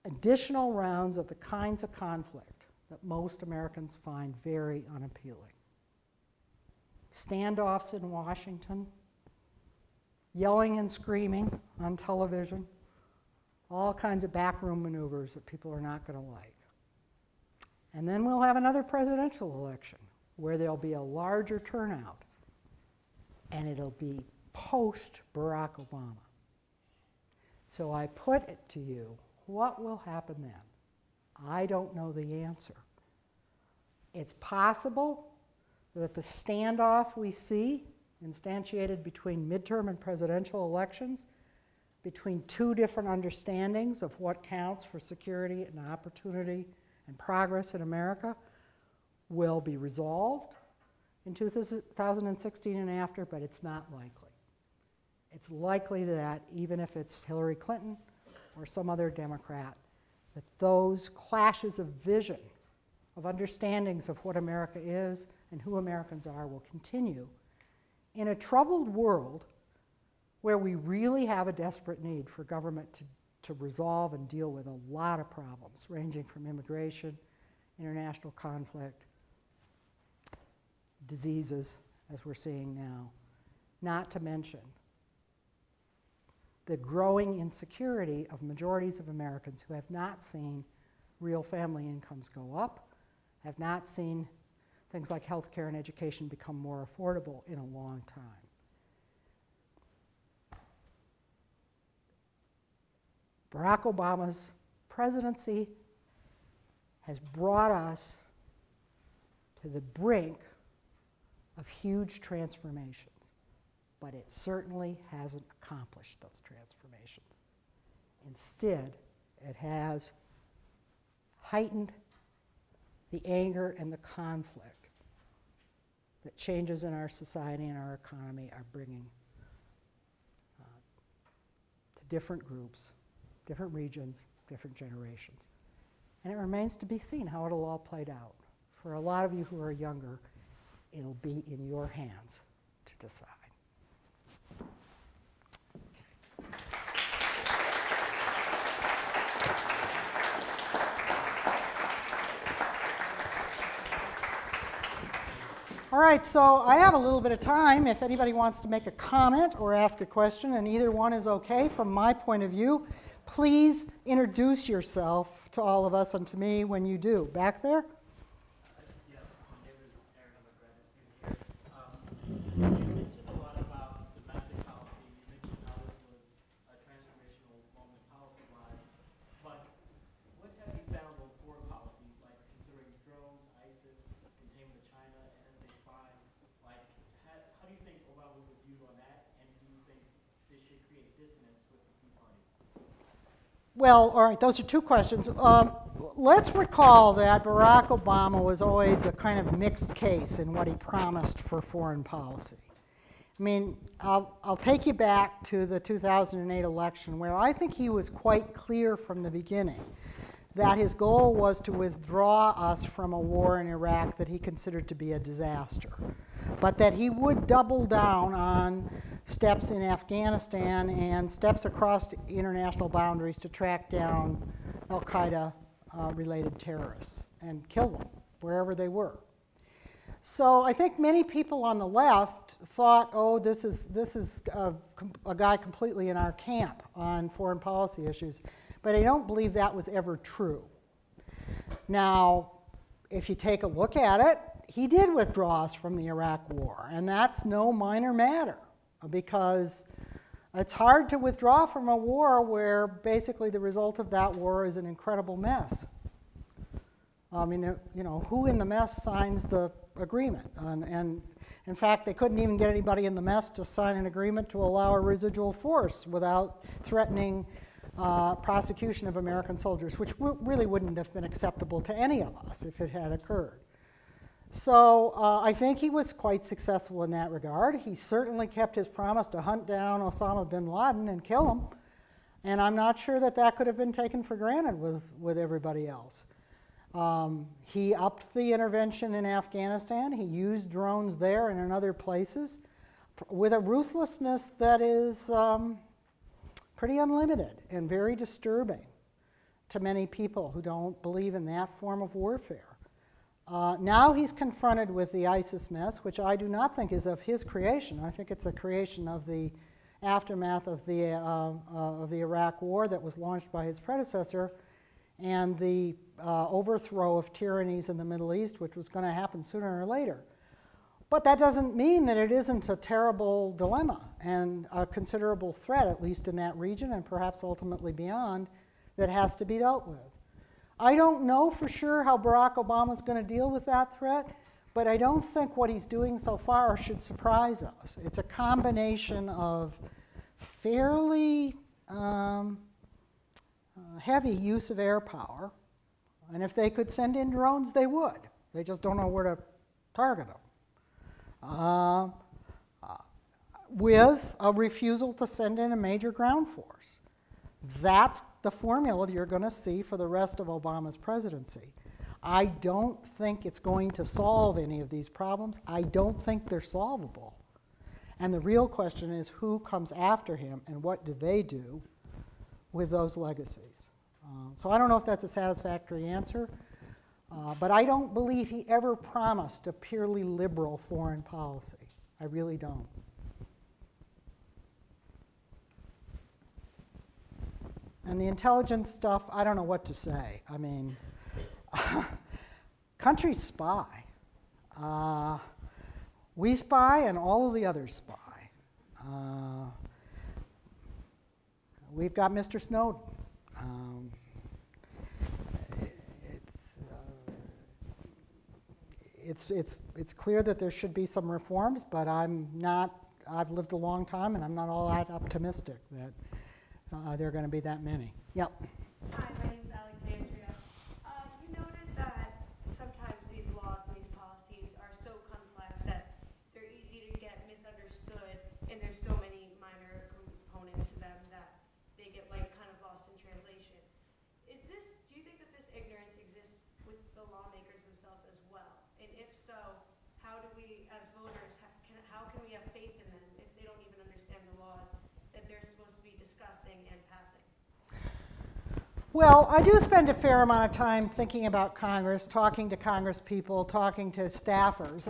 additional rounds of the kinds of conflict that most Americans find very unappealing. Standoffs in Washington, yelling and screaming on television, all kinds of backroom maneuvers that people are not going to like. And then we'll have another presidential election where there'll be a larger turnout, and it'll be post-Barack Obama. So I put it to you, what will happen then? I don't know the answer. It's possible that the standoff we see instantiated between midterm and presidential elections, between 2 different understandings of what counts for security and opportunity and progress in America, will be resolved in 2016 and after, but it's not likely. It's likely that even if it's Hillary Clinton or some other Democrat, that those clashes of vision, of understandings of what America is and who Americans are will continue in a troubled world where we really have a desperate need for government to resolve and deal with a lot of problems, ranging from immigration, international conflict, diseases, as we're seeing now, not to mention the growing insecurity of majorities of Americans who have not seen real family incomes go up, have not seen things like health care and education become more affordable in a long time. Barack Obama's presidency has brought us to the brink of huge transformations, but it certainly hasn't accomplished those transformations. Instead, it has heightened the anger and the conflict that changes in our society and our economy are bringing to different groups, different regions, different generations. And it remains to be seen how it'll all play out. For a lot of you who are younger, it'll be in your hands to decide. All right, so I have a little bit of time if anybody wants to make a comment or ask a question, and either one is okay from my point of view. Please introduce yourself to all of us and to me when you do. Back there? Yes, my name is Aaron. I'm a graduate student here. You mentioned a lot about domestic policy. You mentioned how this was a transformational moment policy-wise. But what have you found on foreign policy, like considering drones, ISIS, containment of China, NSA spying? Like, Well, all right, those are two questions. Let's recall that Barack Obama was always a kind of mixed case in what he promised for foreign policy. I mean, I'll take you back to the 2008 election, where I think he was quite clear from the beginning that his goal was to withdraw us from a war in Iraq that he considered to be a disaster, but that he would double down on steps in Afghanistan and steps across international boundaries to track down al-Qaeda related terrorists and kill them wherever they were. So I think many people on the left thought, oh, this is a guy completely in our camp on foreign policy issues, but I don't believe that was ever true. Now, if you take a look at it, he did withdraw us from the Iraq War, and that's no minor matter, because it's hard to withdraw from a war where basically the result of that war is an incredible mess. I mean, you know, who in the mess signs the agreement? And in fact, they couldn't even get anybody in the mess to sign an agreement to allow a residual force without threatening prosecution of American soldiers, which really wouldn't have been acceptable to any of us if it had occurred. So I think he was quite successful in that regard. He certainly kept his promise to hunt down Osama bin Laden and kill him, and I'm not sure that that could have been taken for granted with everybody else. He upped the intervention in Afghanistan. He used drones there and in other places with a ruthlessness that is pretty unlimited and very disturbing to many people who don't believe in that form of warfare. Now he's confronted with the ISIS mess, which I do not think is of his creation. I think it's a creation of the aftermath of the Iraq War that was launched by his predecessor, and the overthrow of tyrannies in the Middle East, which was going to happen sooner or later. But that doesn't mean that it isn't a terrible dilemma and a considerable threat, at least in that region and perhaps ultimately beyond, that has to be dealt with. I don't know for sure how Barack Obama is going to deal with that threat, but I don't think what he's doing so far should surprise us. It's a combination of fairly heavy use of air power, and if they could send in drones, they would. They just don't know where to target them. With a refusal to send in a major ground force. That's the formula you're going to see for the rest of Obama's presidency. I don't think it's going to solve any of these problems. I don't think they're solvable. And the real question is who comes after him and what do they do with those legacies? So I don't know if that's a satisfactory answer, but I don't believe he ever promised a purely liberal foreign policy. I really don't. And the intelligence stuff, I don't know what to say. I mean, countries spy. We spy and all of the others spy. We've got Mr. Snowden. It's clear that there should be some reforms, but I've lived a long time and I'm not all that optimistic that there are going to be that many. Yep. Hi, my name is Alexandria. You noted that sometimes these laws and these policies are so complex that they're easy to get misunderstood, and there's so many minor components to them that they get like kind of lost in translation. Do you think that this ignorance exists with the lawmakers themselves as well? And if so, how do we, as voters, how can we have faith in them if they don't even understand the laws that they're supposed to be discussing and passing? Well, I do spend a fair amount of time thinking about Congress, talking to Congress people, talking to staffers.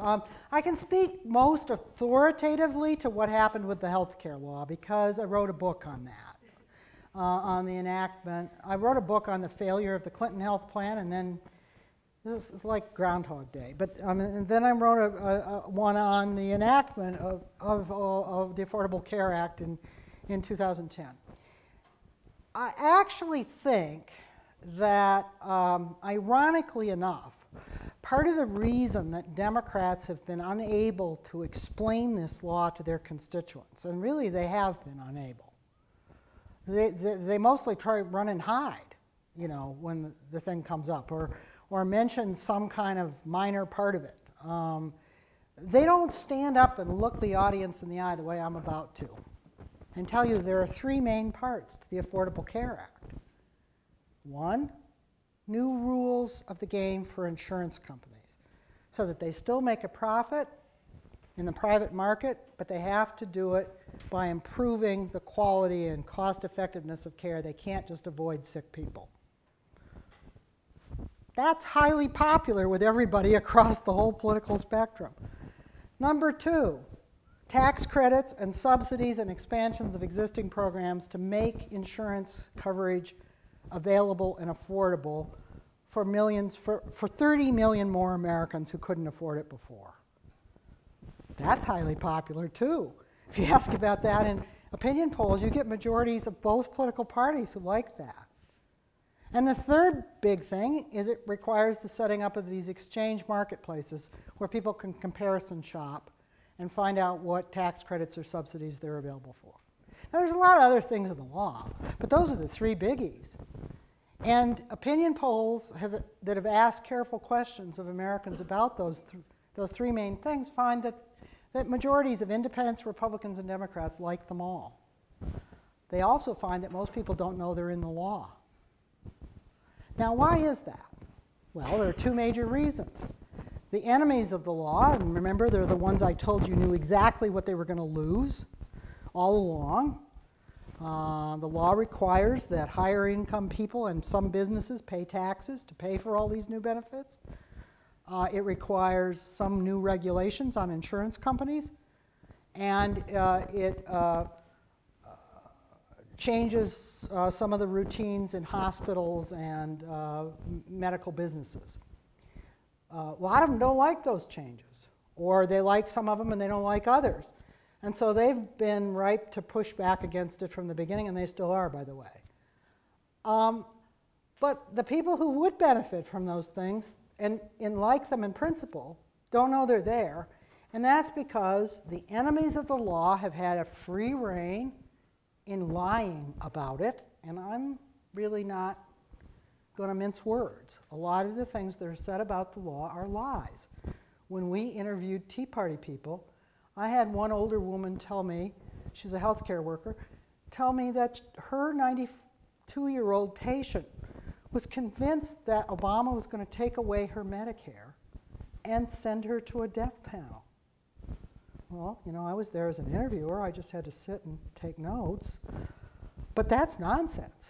I can speak most authoritatively to what happened with the health care law because I wrote a book on that, on the enactment. I wrote a book on the failure of the Clinton health plan, and then this is like Groundhog Day. But and then I wrote one on the enactment of the Affordable Care Act in 2010. I actually think that, ironically enough, part of the reason that Democrats have been unable to explain this law to their constituents, and really they have been unable, They mostly try to run and hide, you know, when the thing comes up, or mention some kind of minor part of it. They don't stand up and look the audience in the eye the way I'm about to and tell you there are three main parts to the Affordable Care Act. One, new rules of the game for insurance companies so that they still make a profit in the private market, but they have to do it by improving the quality and cost effectiveness of care. They can't just avoid sick people. That's highly popular with everybody across the whole political spectrum. Number two, tax credits and subsidies and expansions of existing programs to make insurance coverage available and affordable for millions, for 30 million more Americans who couldn't afford it before. That's highly popular too. If you ask about that in opinion polls, you get majorities of both political parties who like that. And the third big thing is it requires the setting up of these exchange marketplaces where people can comparison shop and find out what tax credits or subsidies they're available for. Now, there's a lot of other things in the law, but those are the three biggies. And opinion polls that have asked careful questions of Americans about those three main things find that majorities of independents, Republicans, and Democrats like them all. They also find that most people don't know they're in the law. Now, why is that? Well, there are two major reasons. The enemies of the law, and remember, they're the ones I told you knew exactly what they were going to lose all along. The law requires that higher income people and some businesses pay taxes to pay for all these new benefits. It requires some new regulations on insurance companies, and it changes some of the routines in hospitals and medical businesses. A lot of them don't like those changes, or they like some of them and they don't like others. And so they've been ripe to push back against it from the beginning, and they still are, by the way. But the people who would benefit from those things and like them in principle don't know they're there, and that's because the enemies of the law have had a free rein in lying about it, and I'm really not going to mince words. A lot of the things that are said about the law are lies. When we interviewed Tea Party people, I had one older woman tell me, she's a healthcare worker, tell me that her 92-year-old patient was convinced that Obama was going to take away her Medicare and send her to a death panel. Well, you know, I was there as an interviewer. I just had to sit and take notes. But that's nonsense.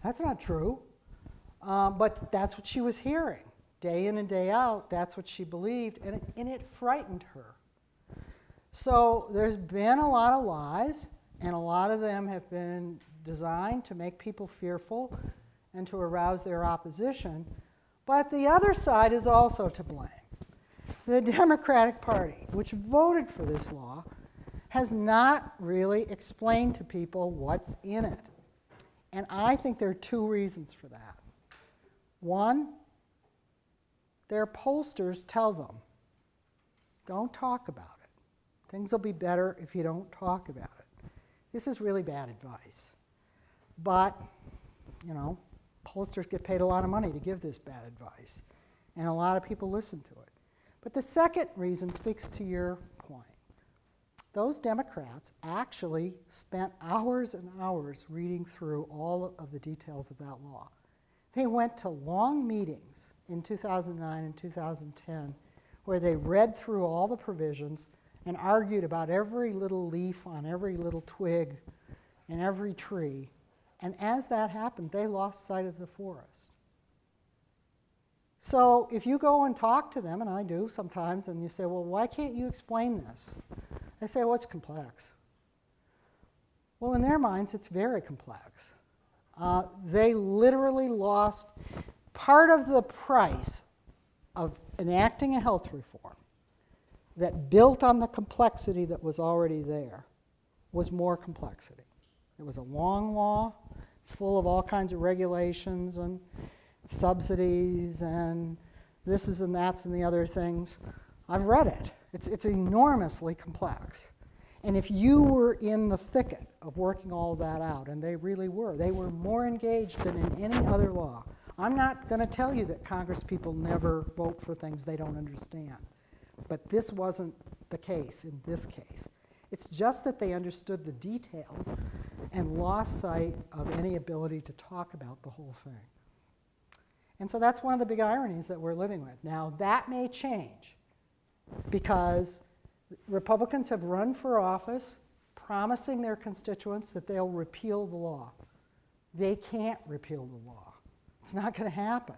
That's not true. But that's what she was hearing. Day in and day out, that's what she believed, and it frightened her. So there's been a lot of lies, and a lot of them have been designed to make people fearful and to arouse their opposition. But the other side is also to blame. The Democratic Party, which voted for this law, has not really explained to people what's in it. And I think there are two reasons for that. One, their pollsters tell them, don't talk about it. Things will be better if you don't talk about it. This is really bad advice. But, you know, pollsters get paid a lot of money to give this bad advice, and a lot of people listen to it. But the second reason speaks to your point. Those Democrats actually spent hours and hours reading through all of the details of that law. They went to long meetings in 2009 and 2010 where they read through all the provisions and argued about every little leaf on every little twig and every tree. And as that happened, they lost sight of the forest. So if you go and talk to them, and I do sometimes, and you say, well, why can't you explain this? They say, well, it's complex. Well, in their minds, it's very complex. They literally lost part of the price of enacting a health reform that built on the complexity that was already there was more complexity. It was a long law full of all kinds of regulations and subsidies and this is and that's and the other things. I've read it. It's enormously complex. And if you were in the thicket of working all that out, and they really were, they were more engaged than in any other law. I'm not going to tell you that Congress people never vote for things they don't understand. But this wasn't the case in this case. It's just that they understood the details and lost sight of any ability to talk about the whole thing. And so that's one of the big ironies that we're living with. Now, that may change because Republicans have run for office promising their constituents that they'll repeal the law. They can't repeal the law. It's not going to happen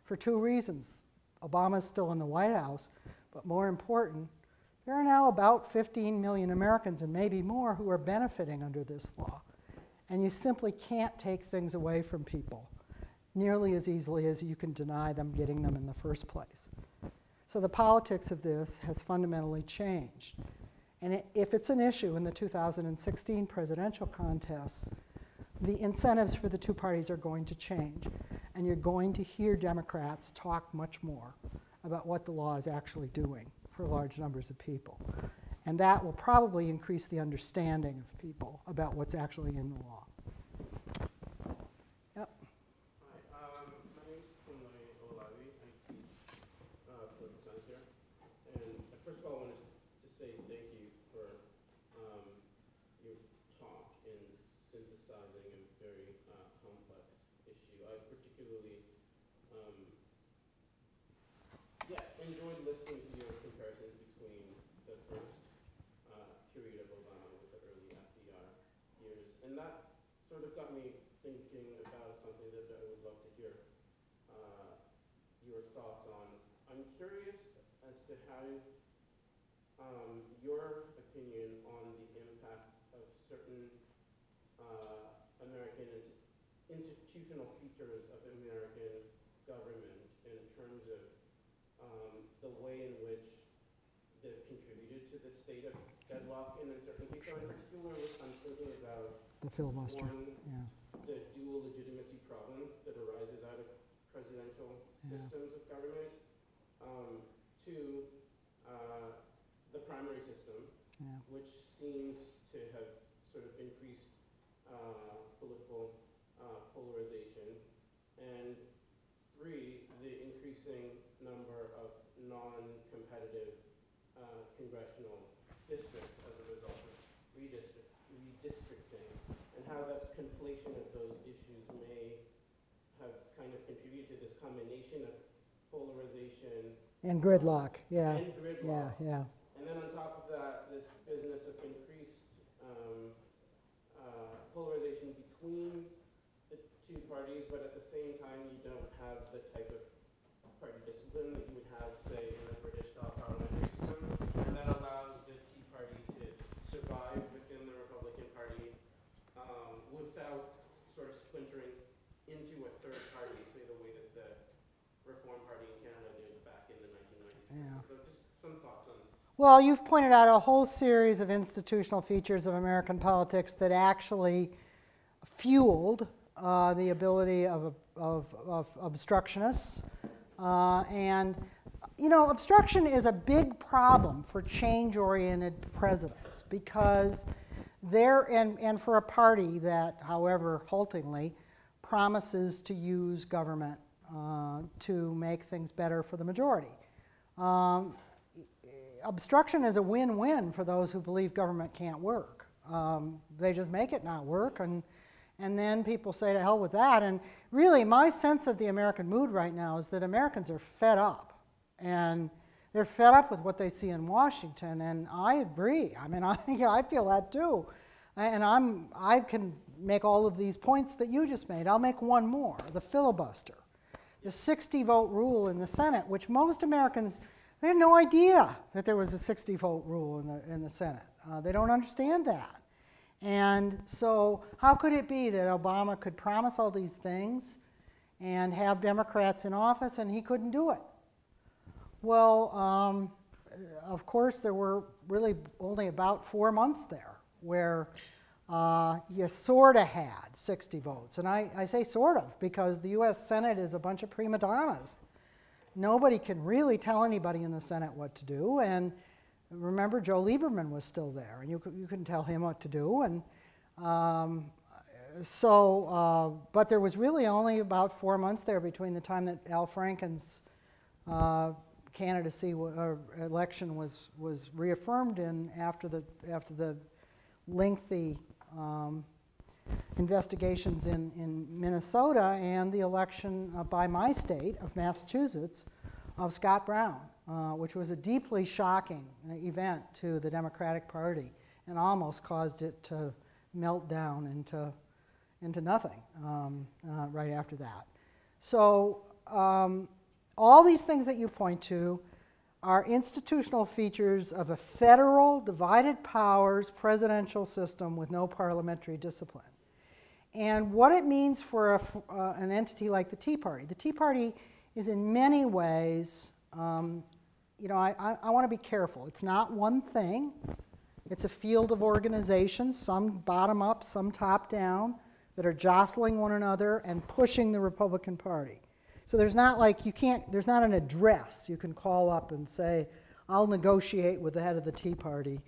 for two reasons. Obama's still in the White House, but more important, there are now about 15 million Americans and maybe more who are benefiting under this law. And you simply can't take things away from people nearly as easily as you can deny them getting them in the first place. So the politics of this has fundamentally changed. And if it's an issue in the 2016 presidential contests, the incentives for the two parties are going to change. And you're going to hear Democrats talk much more about what the law is actually doing for large numbers of people. And that will probably increase the understanding of people about what's actually in the law. Yep. Hi, my name is Olavi. I teach political science here. And first of all, I want to say thank you for your talk in synthesizing a very complex issue. I particularly enjoyed listening to your comparisons between the first period of Obama with the early FDR years. And that sort of got me thinking about something that I would love to hear your thoughts on. I'm curious as to how your opinion on the impact of certain American institutional features of American government in terms of the way in which they've contributed to the state of deadlock and uncertainty. So in particular, I'm thinking about The filibuster. one, the dual legitimacy problem that arises out of presidential systems of government. Two, the primary system, which seems to have sort of increased political polarization. And three, the increasing number of non-competitive congressional districts as a result of redistricting, and how that conflation of those issues may have kind of contributed to this combination of polarization And gridlock, yeah. and gridlock. Yeah. And then on top of that, this business of increased polarization between the two parties, but at the same time you don't have the type of party discipline that you would have, say, in a British-style parliamentary system. And that allows the Tea Party to survive within the Republican Party without sort of splintering into a third party, say the way that the Reform Party in Canada did back in the 1990s. Yeah. So just some thoughts on. Well, you've pointed out a whole series of institutional features of American politics that actually fueled the ability of obstructionists. And, you know, obstruction is a big problem for change-oriented presidents because and for a party that, however haltingly, promises to use government to make things better for the majority. Obstruction is a win-win for those who believe government can't work. They just make it not work, and then people say to hell with that. And really, my sense of the American mood right now is that Americans are fed up. And they're fed up with what they see in Washington, and I agree. I mean, I feel that too. And I can make all of these points that you just made. I'll make one more, the filibuster. The 60-vote rule in the Senate, which most Americans, they had no idea that there was a 60-vote rule in the Senate. They don't understand that. And so how could it be that Obama could promise all these things and have Democrats in office and he couldn't do it? Well, of course, there were really only about 4 months there where you sort of had 60 votes. And I say sort of because the U.S. Senate is a bunch of prima donnas. Nobody can really tell anybody in the Senate what to do, and remember, Joe Lieberman was still there, and you couldn't tell him what to do. And but there was really only about 4 months there between the time that Al Franken's candidacy or election was reaffirmed and after the lengthy investigations in Minnesota and the election by my state of Massachusetts of Scott Brown, which was a deeply shocking event to the Democratic Party and almost caused it to melt down into nothing right after that. So all these things that you point to are institutional features of a federal, divided powers presidential system with no parliamentary discipline. And what it means for an entity like the Tea Party. The Tea Party is in many ways, you know, I want to be careful. It's not one thing. It's a field of organizations, some bottom up, some top down, that are jostling one another and pushing the Republican Party. So there's not like there's not an address you can call up and say, I'll negotiate with the head of the Tea Party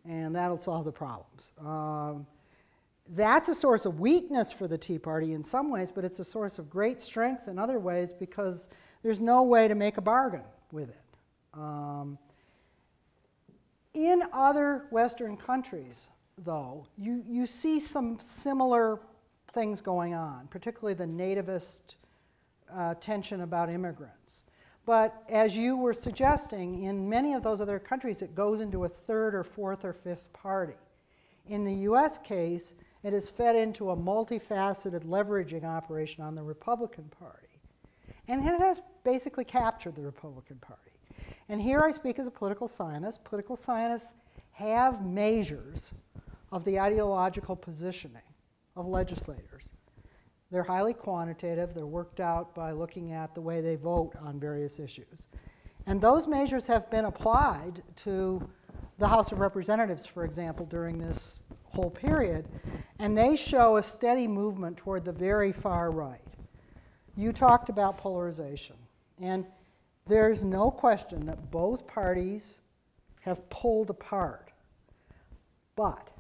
and that'll solve the problems. That's a source of weakness for the Tea Party in some ways, but it's a source of great strength in other ways because there's no way to make a bargain with it. In other Western countries, though, you see some similar things going on, particularly the nativist tension about immigrants. But as you were suggesting, in many of those other countries, it goes into a third or fourth or fifth party. In the US case, it is fed into a multifaceted leveraging operation on the Republican Party. And it has basically captured the Republican Party. And here I speak as a political scientist. Political scientists have measures of the ideological positioning of legislators. They're highly quantitative. They're worked out by looking at the way they vote on various issues. And those measures have been applied to the House of Representatives, for example, during this whole period, and they show a steady movement toward the very far right. You talked about polarization, and there's no question that both parties have pulled apart, but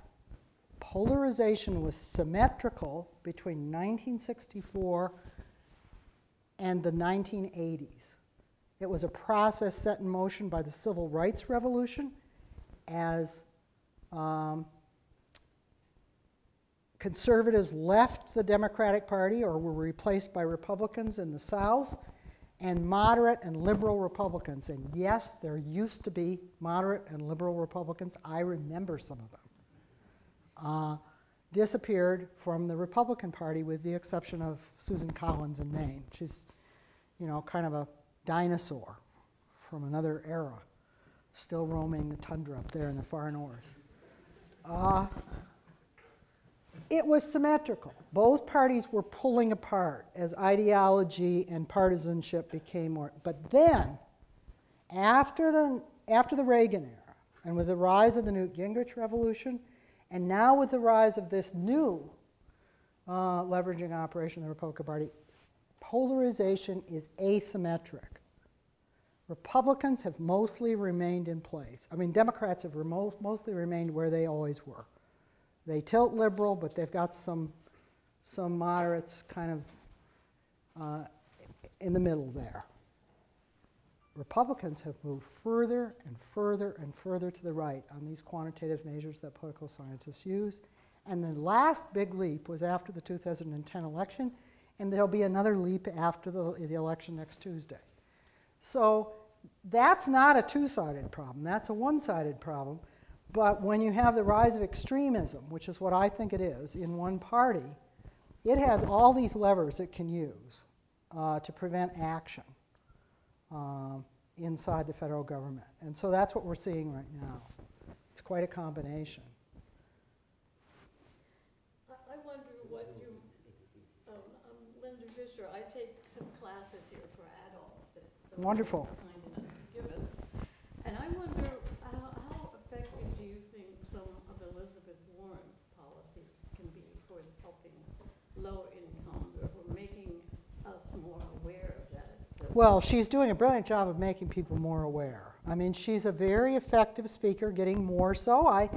polarization was symmetrical between 1964 and the 1980s. It was a process set in motion by the Civil Rights Revolution as conservatives left the Democratic Party or were replaced by Republicans in the South, and moderate and liberal Republicans. And yes, there used to be moderate and liberal Republicans. I remember some of them. Disappeared from the Republican Party with the exception of Susan Collins in Maine. She's, you know, kind of a dinosaur from another era, still roaming the tundra up there in the far north. It was symmetrical. Both parties were pulling apart as ideology and partisanship became more. But then, after the Reagan era, and with the rise of the Newt Gingrich revolution, and now with the rise of this new leveraging operation of the Republican Party, polarization is asymmetric. Republicans have mostly remained in place. I mean, Democrats have mostly remained where they always were. They tilt liberal, but they've got some moderates kind of in the middle there. Republicans have moved further and further and further to the right on these quantitative measures that political scientists use. And the last big leap was after the 2010 election, and there'll be another leap after the election next Tuesday. So that's not a two-sided problem. That's a one-sided problem. But when you have the rise of extremism, which is what I think it is, in one party, it has all these levers it can use to prevent action inside the federal government. And so that's what we're seeing right now. It's quite a combination. I wonder what you, I'm Linda Fisher. I take some classes here for adults that the Wonderful. Kind enough to give us. And I wonder how effective do you think some of Elizabeth Warren's policies can be towards helping lower income or making us more aware of that? Well, she's doing a brilliant job of making people more aware. I mean, she's a very effective speaker, getting more so. I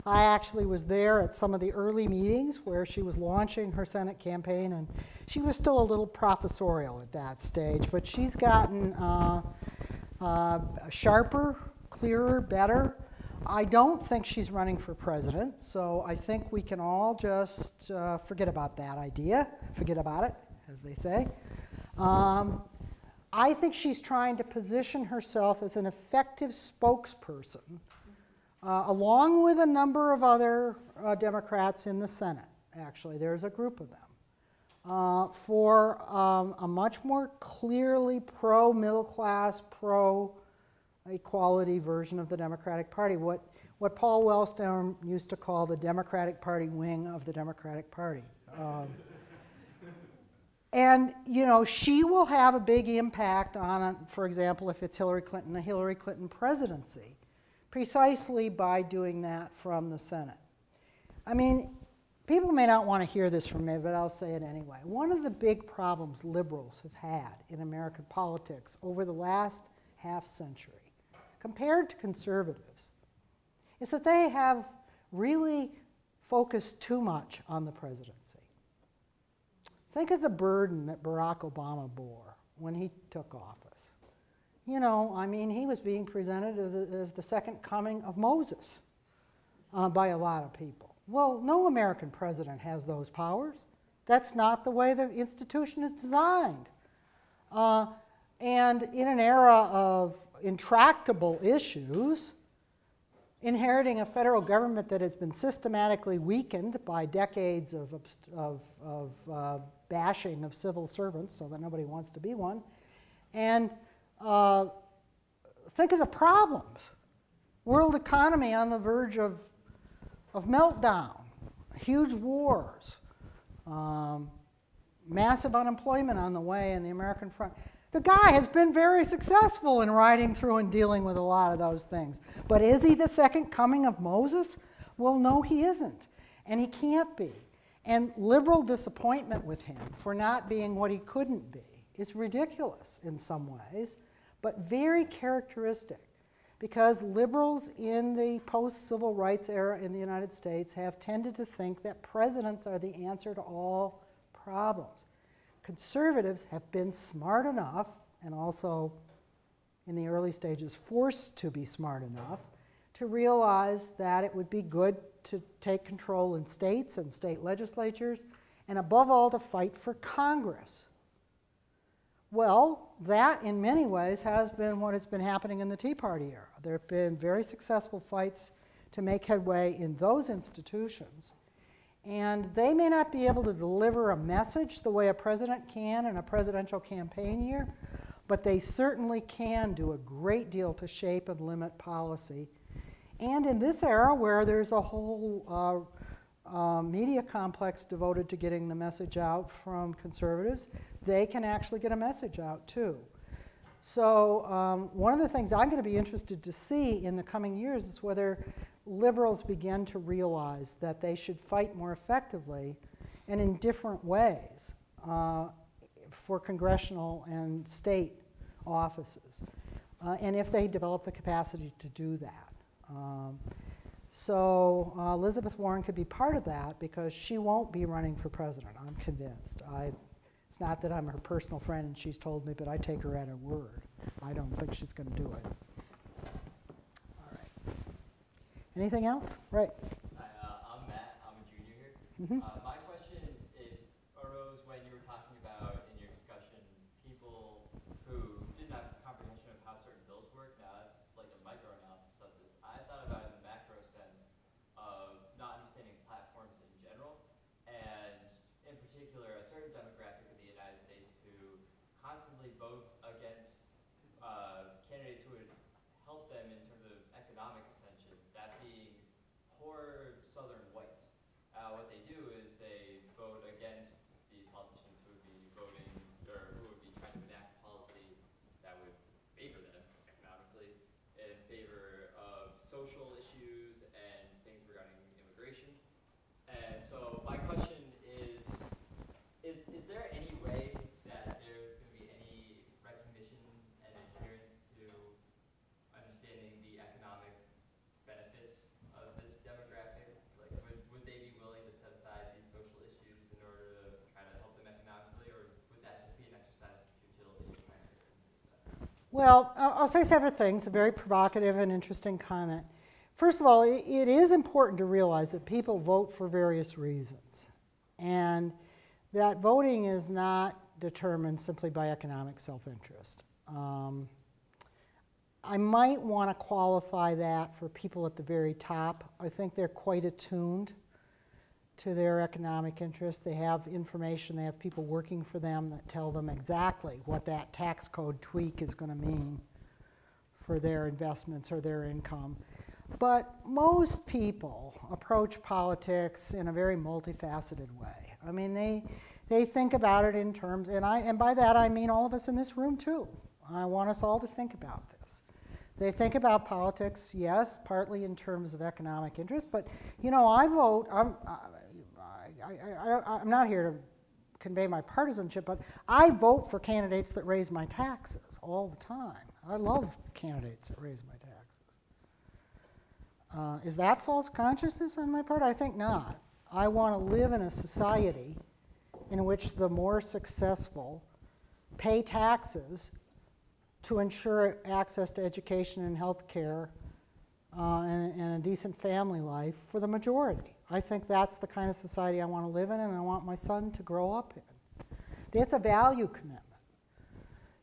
actually was there at some of the early meetings where she was launching her Senate campaign, and she was still a little professorial at that stage, but she's gotten sharper, clearer, better. I don't think she's running for president, so I think we can all just forget about that idea. Forget about it, as they say. I think she's trying to position herself as an effective spokesperson, along with a number of other Democrats in the Senate, actually. There's a group of them, for a much more clearly pro-middle class, pro-equality version of the Democratic Party, what Paul Wellstone used to call the Democratic Party wing of the Democratic Party. And, you know, she will have a big impact on, for example, if it's Hillary Clinton, a Hillary Clinton presidency, precisely by doing that from the Senate. I mean, people may not want to hear this from me, but I'll say it anyway. One of the big problems liberals have had in American politics over the last half century, compared to conservatives, is that they have really focused too much on the presidency. Think of the burden that Barack Obama bore when he took office. You know, I mean, he was being presented as the second coming of Moses by a lot of people. Well, no American president has those powers. That's not the way the institution is designed. And in an era of intractable issues, inheriting a federal government that has been systematically weakened by decades of bashing of civil servants so that nobody wants to be one. And think of the problems. World economy on the verge of meltdown, huge wars, massive unemployment on the way in the American front. The guy has been very successful in riding through and dealing with a lot of those things. But is he the second coming of Moses? Well, no, he isn't. And he can't be. And liberal disappointment with him for not being what he couldn't be is ridiculous in some ways, but very characteristic, because liberals in the post-civil rights era in the United States have tended to think that presidents are the answer to all problems. Conservatives have been smart enough, and also in the early stages forced to be smart enough, to realize that it would be good to take control in states and state legislatures, and above all to fight for Congress. Well, that in many ways has been what has been happening in the Tea Party era. There have been very successful fights to make headway in those institutions. And they may not be able to deliver a message the way a president can in a presidential campaign year, but they certainly can do a great deal to shape and limit policy. And in this era where there's a whole media complex devoted to getting the message out from conservatives, they can actually get a message out too. So one of the things I'm going to be interested to see in the coming years is whether liberals begin to realize that they should fight more effectively and in different ways for congressional and state offices, and if they develop the capacity to do that. So Elizabeth Warren could be part of that because she won't be running for president, I'm convinced. It's not that I'm her personal friend and she's told me, but I take her at her word. I don't think she's going to do it. All right. Anything else? Right. Hi, I'm Matt. I'm a junior here. Mm-hmm. My question arose when you were talking about, in your discussion, people who didn't have comprehension of how certain bills work. Now, that's like a micro-analysis of this. I thought about it in the macro sense of not understanding platforms in general, and in particular, a certain demographic in the United States who constantly votes against candidates who would help them in terms of economic ascension, that being poor Southern whites. What they do is they vote against these politicians who would be voting, or who would be trying to enact policy that would favor them economically in favor of social issues and things regarding immigration. And so my question is there any way that there's going to be any recognition and adherence to understanding Well, I'll say several things, a very provocative and interesting comment. First of all, it is important to realize that people vote for various reasons, and that voting is not determined simply by economic self-interest. I might want to qualify that for people at the very top. I think they're quite attuned to their economic interest. They have information, they have people working for them that tell them exactly what that tax code tweak is going to mean for their investments or their income. But most people approach politics in a very multifaceted way. I mean, they think about it in terms, and by that I mean all of us in this room too. I want us all to think about this. They think about politics, yes, partly in terms of economic interest, but you know, I vote, I'm not here to convey my partisanship, but I vote for candidates that raise my taxes all the time. I love candidates that raise my taxes. Is that false consciousness on my part? I think not. I want to live in a society in which the more successful pay taxes to ensure access to education and health care and a decent family life for the majority. I think that's the kind of society I want to live in and I want my son to grow up in. That's a value commitment.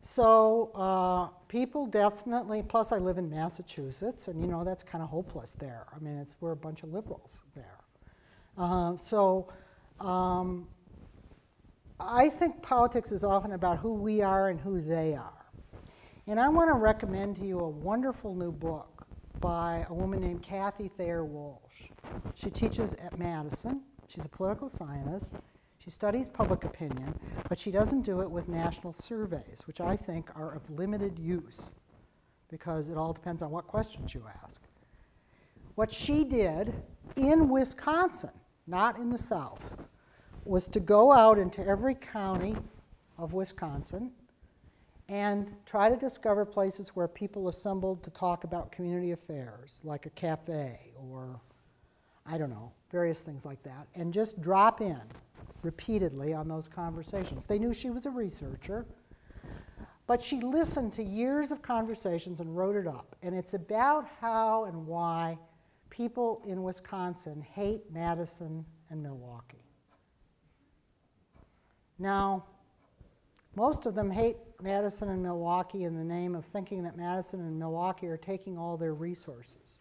So people definitely, plus I live in Massachusetts, and you know that's kind of hopeless there. I mean, we're a bunch of liberals there. I think politics is often about who we are and who they are. And I want to recommend to you a wonderful new book by a woman named Kathy Thayer Walsh. She teaches at Madison. She's a political scientist. She studies public opinion, but she doesn't do it with national surveys, which I think are of limited use because it all depends on what questions you ask. What she did in Wisconsin, not in the South, was to go out into every county of Wisconsin and try to discover places where people assembled to talk about community affairs, like a cafe or, I don't know, various things like that, and just drop in repeatedly on those conversations. They knew she was a researcher, but she listened to years of conversations and wrote it up. And it's about how and why people in Wisconsin hate Madison and Milwaukee. Now, most of them hate Madison and Milwaukee in the name of thinking that Madison and Milwaukee are taking all their resources.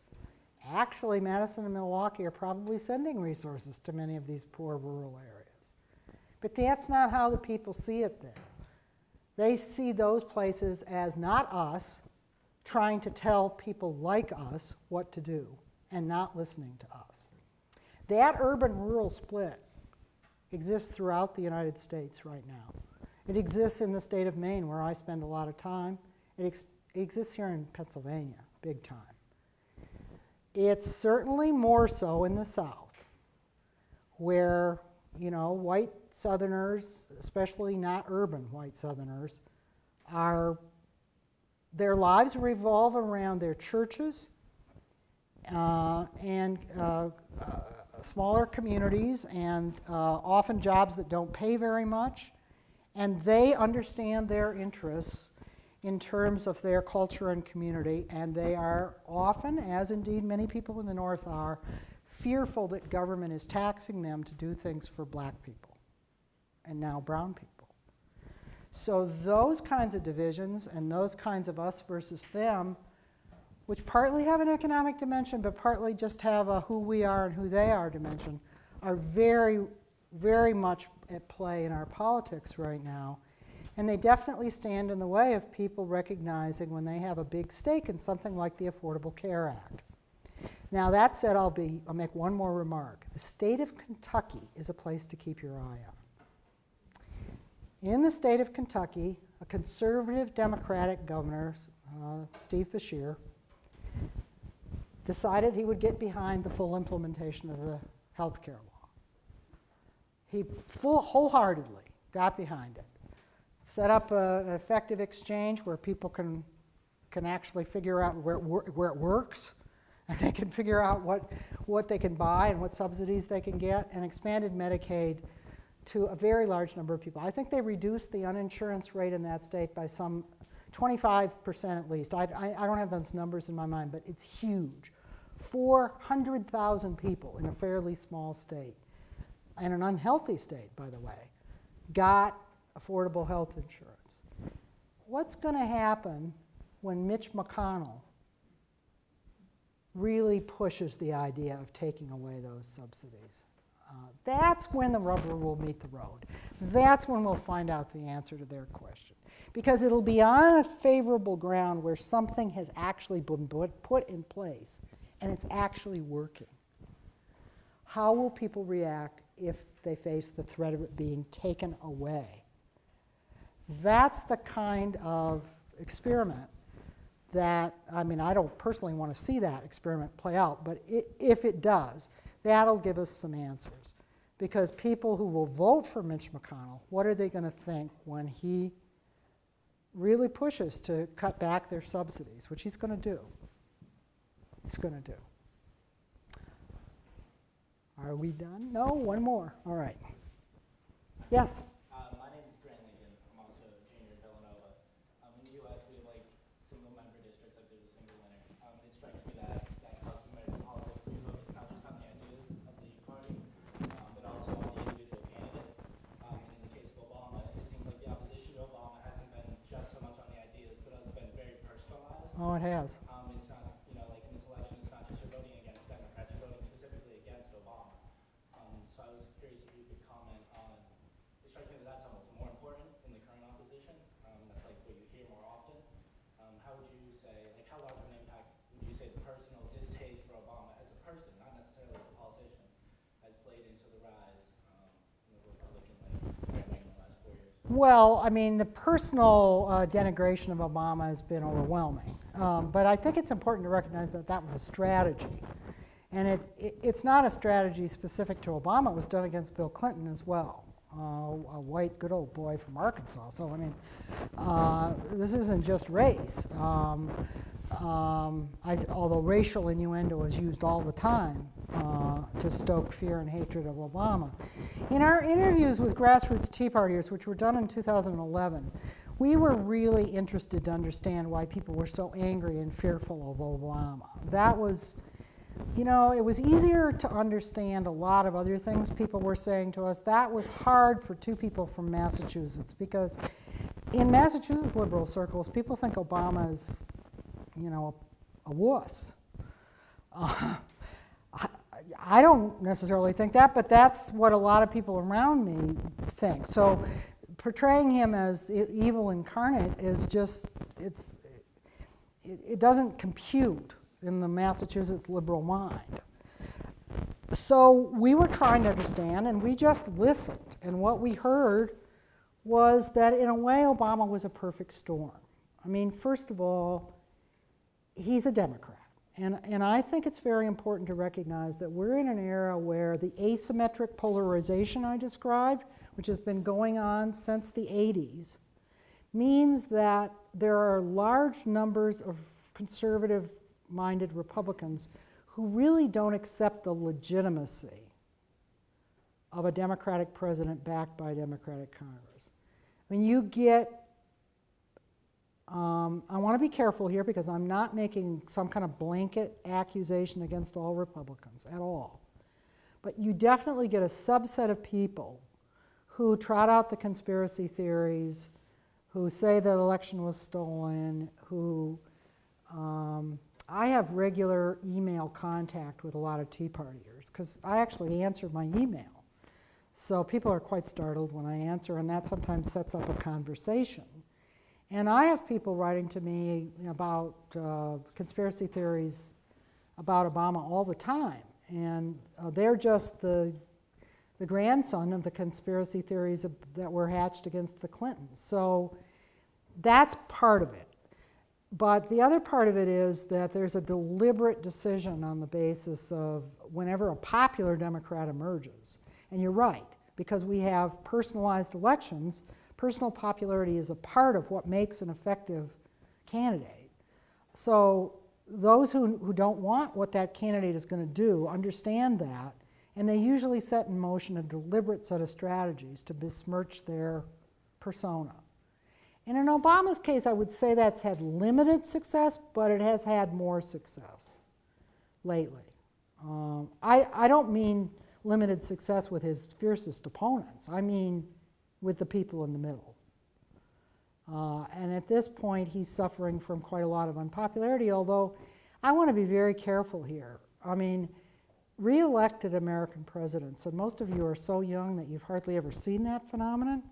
Actually, Madison and Milwaukee are probably sending resources to many of these poor rural areas. But that's not how the people see it there. They see those places as not us trying to tell people like us what to do and not listening to us. That urban-rural split exists throughout the United States right now. It exists in the state of Maine, where I spend a lot of time. It exists here in Pennsylvania, big time. It's certainly more so in the South, where, you know, white Southerners, especially not urban white Southerners, their lives revolve around their churches and smaller communities and often jobs that don't pay very much. And they understand their interests in terms of their culture and community, and they are often, as indeed many people in the North are, fearful that government is taxing them to do things for black people and now brown people. So those kinds of divisions and those kinds of us versus them, which partly have an economic dimension but partly just have a who we are and who they are dimension, are very, very much at play in our politics right now. And they definitely stand in the way of people recognizing when they have a big stake in something like the Affordable Care Act. Now, that said, I'll make one more remark. The state of Kentucky is a place to keep your eye on. In the state of Kentucky, a conservative Democratic governor, Steve Beshear, decided he would get behind the full implementation of the health care law. He wholeheartedly got behind it. Set up an effective exchange where people can actually figure out where it works, and they can figure out what they can buy and what subsidies they can get, and expanded Medicaid to a very large number of people. I think they reduced the uninsurance rate in that state by some 25% at least. I don't have those numbers in my mind, but it's huge. 400,000 people in a fairly small state, and an unhealthy state, by the way, got affordable health insurance. What's going to happen when Mitch McConnell really pushes the idea of taking away those subsidies? That's when the rubber will meet the road. That's when we'll find out the answer to their question. Because it'll be on a favorable ground where something has actually been put in place and it's actually working. How will people react if they face the threat of it being taken away? That's the kind of experiment that, I mean, I don't personally want to see that experiment play out, but if it does, that'll give us some answers. Because people who will vote for Mitch McConnell, what are they going to think when he really pushes to cut back their subsidies, which he's going to do? He's going to do. Are we done? No, one more. All right. Yes? My name is Grant Lincoln. I'm also a junior at Villanova. In the U.S., we have like single-member districts, like there's a single winner. It strikes me that across American politics, we focus not just on the ideas of the party, but also on the individual candidates. And in the case of Obama, it seems like the opposition to Obama hasn't been just so much on the ideas, but has been very personalized. Oh, it has. It's not, like in this election, it's not just you're voting against Democrats, you're voting specifically against Obama. So I was curious if you could comment on, it strikes me that that's almost more important in the current opposition. That's like what you hear more often. How would you say, like how large of an impact would you say the personal distaste for Obama as a person, not necessarily as a politician, has played into the rise in the Republican framing in the last 4 years? Well, I mean, the personal denigration of Obama has been overwhelming. But I think it's important to recognize that that was a strategy. And it's not a strategy specific to Obama. It was done against Bill Clinton as well, a white, good old boy from Arkansas. So, I mean, this isn't just race. Although racial innuendo is used all the time to stoke fear and hatred of Obama. In our interviews with grassroots Tea Partiers, which were done in 2011, we were really interested to understand why people were so angry and fearful of Obama. That was, you know, it was easier to understand a lot of other things people were saying to us. That was hard for two people from Massachusetts, because in Massachusetts liberal circles, people think Obama is, you know, a wuss. I don't necessarily think that, but that's what a lot of people around me think. So portraying him as evil incarnate is just, it doesn't compute in the Massachusetts liberal mind. So we were trying to understand, and we just listened. And what we heard was that in a way Obama was a perfect storm. I mean, first of all, he's a Democrat. And I think it's very important to recognize that we're in an era where the asymmetric polarization I described, which has been going on since the 80s, means that there are large numbers of conservative-minded Republicans who really don't accept the legitimacy of a Democratic president backed by a Democratic Congress. I mean, you get, I want to be careful here because I'm not making some kind of blanket accusation against all Republicans at all. But you definitely get a subset of people who trot out the conspiracy theories, who say the election was stolen, who, I have regular email contact with a lot of Tea Partiers because I actually answer my email. So people are quite startled when I answer, and that sometimes sets up a conversation. And I have people writing to me about conspiracy theories about Obama all the time. And they're just the grandson of the conspiracy theories that were hatched against the Clintons. So that's part of it. But the other part of it is that there's a deliberate decision on the basis of whenever a popular Democrat emerges. And you're right, because we have personalized elections, personal popularity is a part of what makes an effective candidate. So those who don't want what that candidate is going to do understand that, and they usually set in motion a deliberate set of strategies to besmirch their persona. And in Obama's case, I would say that's had limited success, but it has had more success lately. I don't mean limited success with his fiercest opponents. I mean with the people in the middle. And at this point, he's suffering from quite a lot of unpopularity, although I want to be very careful here. I mean, re-elected American presidents, and most of you are so young that you've hardly ever seen that phenomenon.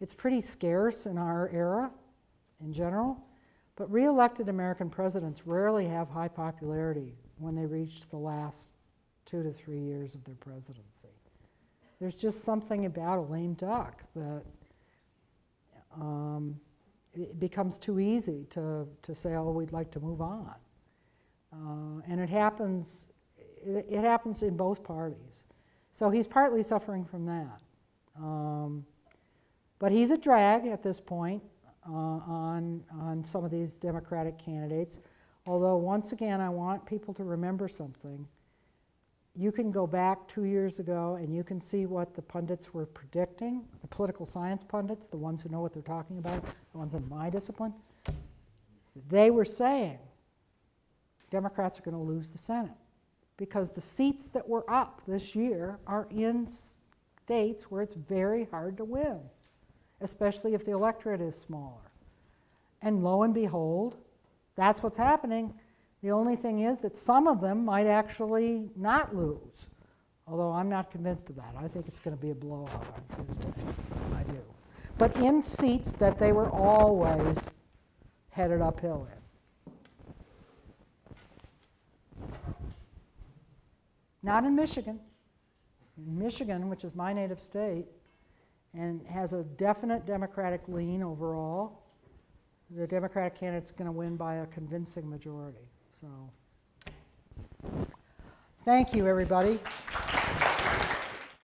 It's pretty scarce in our era in general, but re-elected American presidents rarely have high popularity when they reach the last 2 to 3 years of their presidency. There's just something about a lame duck that it becomes too easy to say, oh, we'd like to move on. And it happens in both parties. So he's partly suffering from that. But he's a drag at this point on some of these Democratic candidates. Although, once again, I want people to remember something. You can go back 2 years ago and you can see what the pundits were predicting, the political science pundits, the ones who know what they're talking about, the ones in my discipline. They were saying Democrats are going to lose the Senate because the seats that were up this year are in states where it's very hard to win, especially if the electorate is smaller. And lo and behold, that's what's happening. The only thing is that some of them might actually not lose, although I'm not convinced of that. I think it's going to be a blowout on Tuesday. I do. But in seats that they were always headed uphill in. Not in Michigan. In Michigan, which is my native state, and has a definite Democratic lean overall, the Democratic candidate's going to win by a convincing majority. So, thank you, everybody.